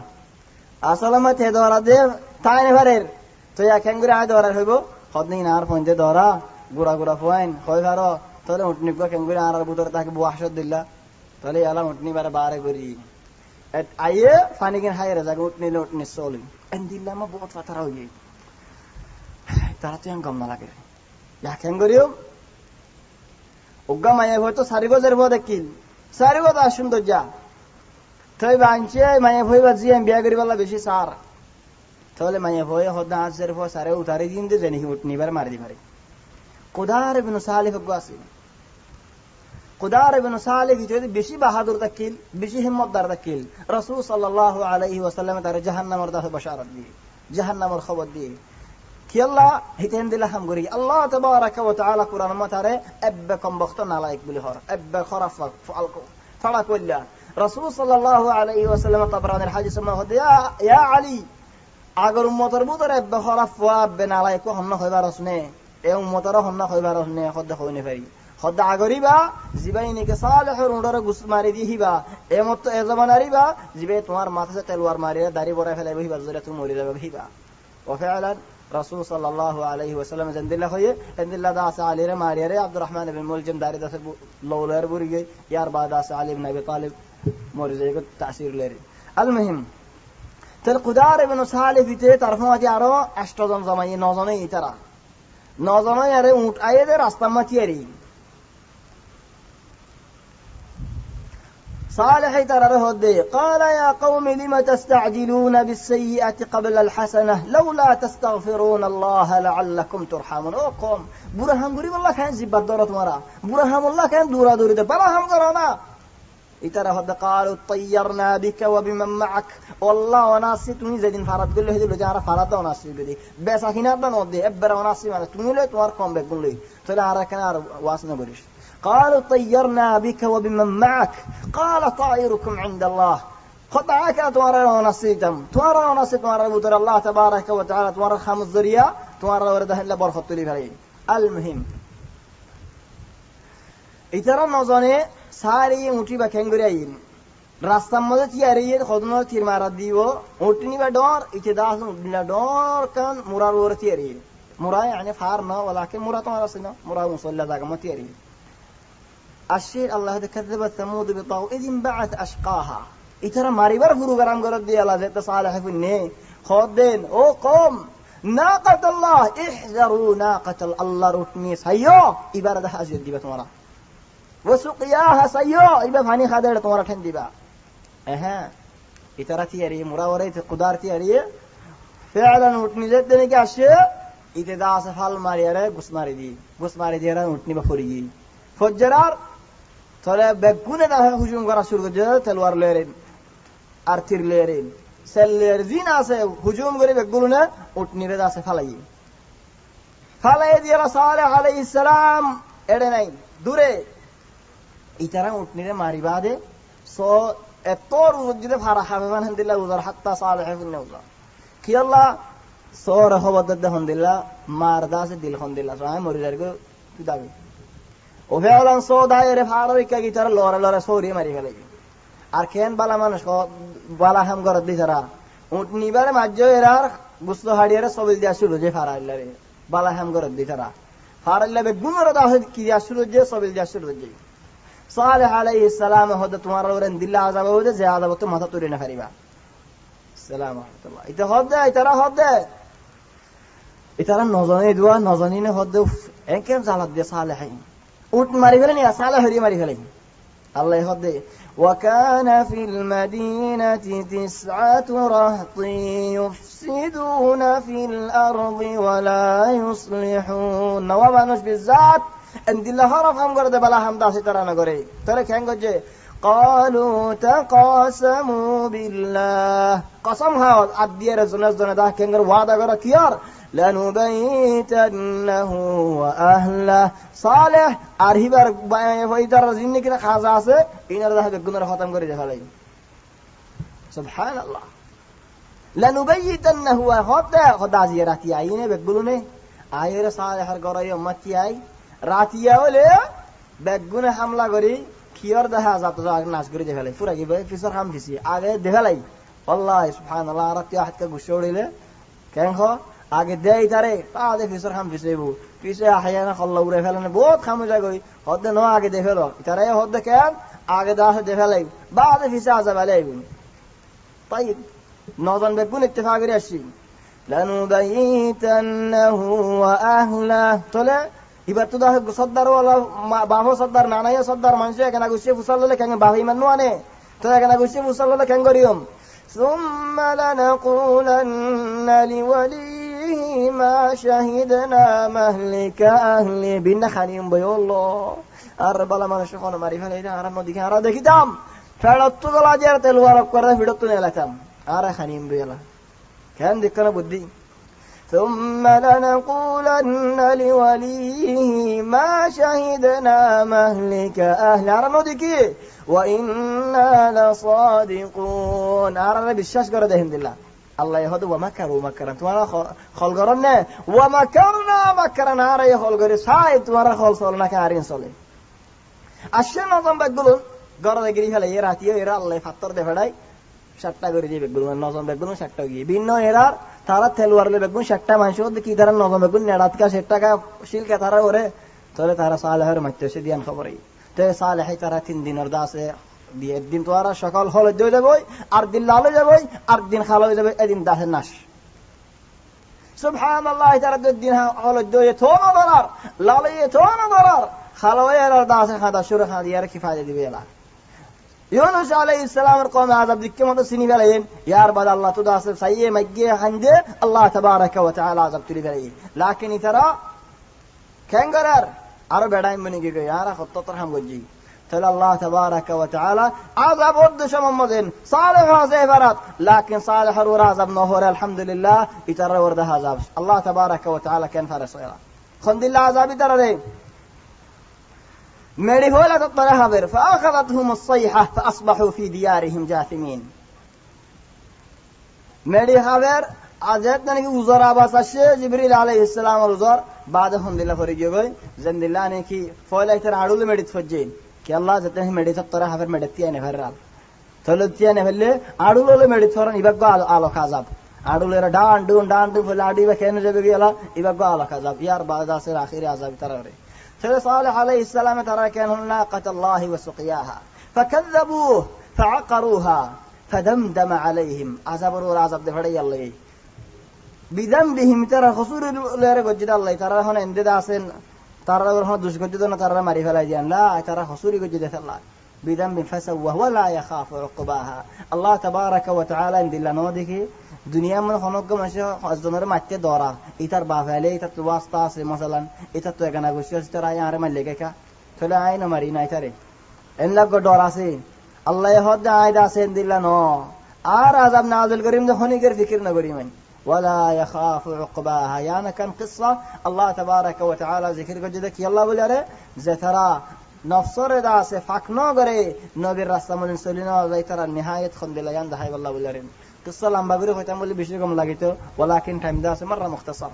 আসলে মতে ধরা দে তাইনি ফেরের তো ইয়া কেঙ্গুরে আয় ধরা হইব খদনি না আর ফন্দি ধরা গুড়া গুড়া ফুয়াইন হয় ভারো তাহলে উঠনি কেঙ্গুরে আর বুতরে তাকে বুয়াসত দিলা তাহলে এলা উঠনি বারে বারে করি আইয়ে পানি কিন হাইরে যাকে উঠনি চলি এন দিল্লা আমার বহুত পাথর হয়ে তারা তো গম না লাগে ইয়া কেঙ্গুরিও উগ্গা মায়ে হয়তো সারি বছর ভয় দেখিল সারি বছর সুন্দর যা তাই বাঞ্চে মায়ে ভয় বা জিয়াম বিয়া করি বলা বেশি সার তাহলে মায়ে ভয় হদা হাজার ভয় সারে উঠারি দিন যে জানি উঠনি বার মারি দি পারে। কুদার ইবনে সালিহ গাসি কুদার ইবনে সালিহ যদি বেশি বাহাদুর তাকিল বেশি হিম্মতদার তাকিল রাসূল সাল্লাল্লাহু আলাইহি ওয়াসাল্লাম তার জাহান্নামের দাহে বশারত দিয়ে জাহান্নামের খবর দিয়ে কি আল্লাহ হিতেন দিলা হাম করি আল্লাহ তাবারাকা ওয়া তাআলা কুরআন মাতারে আব্বা কম বক্ত নালায়েক বলি হর আব্বা খরাফ ফালকো ফালা কইলা রাসূল সাল্লাল্লাহু আলাইহি ওয়াসাল্লাম তাবরানের হাদিস মা হদিয়া ইয়া আলী আগর উম্মতের ভিতরে আব্বা খরাফ ওয়া আব্বা নালায়েক হন্ন হইবার আসনে এ উম্মতের হন্ন হইবার আসনে খদ হইনে পারি খদ আগরিবা জিবাইনিকে সালেহর উড়রে গুস মারি দিহিবা এ মত এ জমানারিবা জিবে তোমার মাথাতে তলোয়ার মারিয়া দাড়ি বড়া ফেলাই বহিবা জরে তুমি মরি যাবে বহিবা ওয়া ফাআলান রাসূল সাল্লাল্লাহু আলাইহি ওয়াসাল্লাম জানদিল্লাহ হয়ে এন্দিল্লাহ দাস আলীরে মারিয়ারে আব্দুর রহমান ইবনে মুলজিম দাড়ি দাস লওলার বুরি গই ইয়ার বাদ দাস আলী ইবনে আবি তালিব মরি যায়গো তাসির লেরি আল মুহিম তেল কুদার ইবনে সালিহ বিতে তারফা আজি আরো 8 জন জমাই 9 জনে ইতারা 9 জনে আরে উট আইয়ে রাস্তা মাতিয়ারি صالح ترى هدي قال يا قوم لم تستعجلون بالسيئة قبل الحسنة لولا تستغفرون الله لعلكم ترحمون او قوم برهم غريب الله كان زبد دورت مرا برهم الله كان دورا دوري ده برهم قرانا ترى هد قالوا طيرنا بك وبمن معك والله وناسي توني زين فرض قال له دي جارا فرض وناسي بدي بس هنا بنودي ابر وناسي মানে তুমি লে তোমার কম বেক বললি তাহলে আর কেন আর ওয়াসনা করিস قالوا طيرنا بك وبمن معك قال طائركم عند الله خدعك توارى ونصيتم توارى ونصيت توارى بودر الله تبارك وتعالى توارى خمس ذريا توارى ورده الا برخط لي فري المهم ইতারা নজনে সারি উঠি বা কেঙ্গুরিয়াইন রাস্তার মধ্যে তিয়ারিয়ে খদনো তীর মারা দিব উঠনি বা ডর ইতে দাস উঠনিলা ডর কান মুরার ওর তিয়ারি মুরা يعني ফার না ولكن মুরা তো আসনা মুরা মুসল্লা জায়গা মত তিয়ারি الشيء الله كذب ثمود بطاغ إذ انبعث أشقاها إترى ماريبر فرو غرام غرد دي الله زيت صالح فني خودين أو قوم ناقة الله احذروا ناقة الله رتني سيو إبارة حاجة دي بتمرا وسقياها سيو إبا فاني خادر تمرا تندي با أها إترى تياري مراورة قدار تياري فعلا رتني زيت دني كاشي إتداس فال ماريارة غسماري دي رتني بفوري فجرار তাহলে বেগুনে না হুজুম করা শুরু করে তলোয়ার লেরেন আর তীর লেরেন সেলের জিন আছে হুজুম করে বেগুনে উটনিরে আছে ফালাই দিয়া সালেহ আলাইহিস সালাম এড়ে নাই দূরে ইতারা উটনিরে মারিবা দে সো এত রুজিতে ফারা হাবিবান হামদুলিল্লাহ উজার হাত্তা সালেহ ইবনে উজার কি আল্লাহ সর হবদ দে হামদুলিল্লাহ মারদা সে দিল হামদুলিল্লাহ রায় মরি যারগো দাবি ও ফেলান সৌদায় রে ফাড়িকা গিটার লড়ে লড়ে সৌরি মারি ফেলে আর কেন বালা মানুষ বালা হাম ঘর দি তারা উঠ নিবারে মাজ্য এরার গুস্ত হাড়িয়ারে সবিল দিয়া শুরু যে ফাড়াইলা রে বালা হাম ঘর দি তারা ফাড়াইলা বেগুনের দা কি দিয়া শুরু যে সবিল দিয়া শুরু যে সালেহ আলাইহিস সালাম হদে তোমার ওরেন দিল্লা আযাব হদে যে আযাব তো মাথা তুলে না হারিবা সালাম আলাইকুম এটা হদে এটারা হদে এটারা নজনে দোয়া নজনিনে হদে একেন জালাত দিয়ে সালেহ উট মারি ফেলেনি সালেহ হরি মারি ফেলেনি আল্লাহ হদে وكان في المدينة 9 رهط يفسدون في الأرض ولا يصلحون نوابانوش بالذات عند الله هرف هم قرد بلا هم داسي ترانا قري ترى كان قد قالوا تقاسموا بالله قسمها عدير الزناز دون ده كان قرد وعدا قرد كيار لنبيتنه وأهله صالح আরহিবার ফয়দার জিন্নি কিনা খাজা আছে ইনার দাহ বেগুনের খতম করে দেখালাই সুবহানাল্লাহ লানুবাইতান্নাহু হদা খদাজি রাতি আইনে বেগুনে আয়ের সালেহর গরাই উম্মতি আই রাতিয়া হলে বেগুনে হামলা করি কিয়র দাহ আজাত নাশ করে দেখালাই পুরা কি ফিসর হাম দিছি আগে দেখালাই আল্লাহ সুবহানাল্লাহ রাতি হাতকে গুছড়িলে কেন হ আগে দেই তারে আদে ফিসর হাম দিছেবু পিছে আহয়ানা খল্লা উড়ে ফেলেন বহুত খামুজা কই হদে ন আগে দে ফেলো ইতারে হদে কেন আগে দাস দে ফেলাই বাদে ফিসে আযাব আলাইবি طيب নজন বেগুন ইত্তেফাক করে আসি লানুবাইতান্নাহু ওয়া আহলা তোলে এবার তো দাহ সর্দার ওয়ালা বাহো সর্দার নানায়ে সর্দার মানুষে কেন গুছিয়ে ফুসাললে কেন বাহি মানু আনে তো কেন গুছিয়ে ফুসাললে কেন করিয়ম ثم لنقولن لوليه ما شهدنا مهلك أهله بنا خانيم بي الله أربلا ما نشوفنا معرفة لينا أرى نوديك أرى دكتام فعلت طلع جرت الورق كره فيدتنا لكم أرى خانيم بي الله كان ذكرنا بدي ثم لنقولن لوليه ما شهدنا مهلك أهله أرى نوديك وإنا لصادقون أرى بالشاش قرد هند الله الله يهد ومكروا مكرا تمارا خلقرنا ومكرنا مكرا أرى يخلقر سايد تمارا خل صلنا كارين صلي أشياء نظام بقولون قرد قريب هلا يراتيه يرى الله يفتر دفعي شتى قريب بقولون نظام بقولون شتى قريب بيننا يرى ترى تلوار له بقولون شتى مانشود كي ترى نظام بقولون نرات كا شتى كا شيل كا ترى وره ترى صالح رمتشي ديان خبري তে সালেহি তারা 3 দিনের দাসে দিয়ে দিন তোরা সকাল হলে দিয়ে যাবই আর দিন লালে যাবই আর দিন খালো যাবে এদিন দাসের নাশ সুবহানাল্লাহ তারা দিন হলে দিয়ে তোনা দরার লালে তোনা দরার খালো এর দাসে খাদা শুরু খাদি আর কি ফায়দা দিবে এলা ইউনুস আলাইহিস সালামের কওম আযাব দিকে মত সিনি গেলেন ইয়ার বাদ আল্লাহ তো দাসে সাইয়ে মগ্গে হানদে আল্লাহ তাবারাকা ওয়া তাআলা আযাব তুলি গেলেন লাকিন তারা কেঙ্গারার আরো বেড়াই মনে গিয়ে আর হত্তর হাম গজি তাহলে আল্লাহ তাবারাকা ওয়া তাআলা আযাব উদ্দেশ্য মোহাম্মদিন সালেহ হাযে ইবারাত লাকিন সালেহর ওর আযাব ন হরে আলহামদুলিল্লাহ ইতারা ওর দা আযাব আল্লাহ তাবারাকা ওয়া তাআলা কেন ফারাসরা খন্দিল্লাহ আযাব ইতারা রে মেরি হলা তো তারা হাবের ফাআখাযাতহুম আস-সাইহা ফাআসবাহু ফি দিয়ারিহিম জাথিমিন মেরি হাবের আজাত নাকি উজর আবাস আসে জিবরিল আলাইহিস সালাম উজর বাদে হন্দিল্লাহ ফরি গই জন্দিল্লাহ নে কি ফয়লাইতার আড়ুল মেডিত ফজ্জে কি আল্লাহ যতে মেডিত তরা হাবের মেডিত আনে ফেরাল তলে তিয়ানে ফেললে আড়ুললে মেডিত ফরন ইবাগ আলো খাজাব আড়ুলের ডান ডুন ফলে আডিবা কেন যাবে গেলা ইবাগ আলো খাজাব ইয়ার বাদ আছে আখিরি আযাব তারারে তলে সালেহ আলাইহিস সালাম তারা কেন নাকাতাল্লাহি ওয়া সুকিয়াহা ফাকাযাবুহু ফাআকারুহা فدمدم عليهم عذاب العذاب دفড়াই আল্লাহ বিদামবিহিম তারা হুসুরের গজ্জিদ আল্লাহ তারা হন এন্দেদা আছেন তারা হন দুষ্গজ্জিদ না তারা মারি ফেলাই দেন না তারা হুসুরি গজ্জিদ আল্লাহ বিদামবি ফাসাওয়া ওয়ালা ইয়াখাফু উকবাহা আল্লাহ তাবারাকা ওয়া তাআলা ইনদিল্লা নো দেখি দুনিয়া মনে হনক মাসে হজনের মাইতে দরা ইতার বাফালে ইতার ওয়াস্তা আছে মাসালান ইতার তো এখানে গুছিয়ে তারা আরে মারলে গেকা তাহলে আই না মারি নাই তারে এনলা গো ডর আছে আল্লাহ হদ আয়দা আছে ইনদিল্লা নো আর আযাব নাযিল করিম যখনই কর ফিকির না করি মান ولا يخاف عقباها يعني كان قصة الله تبارك وتعالى ذكر جدك يلا بولاره زثرا نفسر داس فاكنو غري نبي رسول سلينا زيتر نهايه خندليان ده والله بولاره قصة لمبا غري هيتم بولي بيشي كم لگيتو ولكن টাইম দাস مره مختصر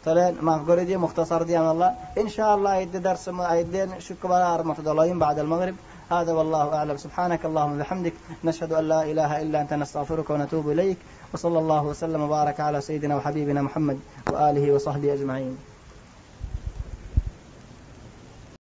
تلين ما قردي مختصر دي من الله إن شاء الله يدي درس يدين شكرا متضلين بعد المغرب. هذا والله أعلم. سبحانك اللهم وبحمدك نشهد أن لا إله إلا أنت نستغفرك ونتوب إليك. وصلى الله وسلم وبارك على سيدنا وحبيبنا محمد وآله وصحبه أجمعين.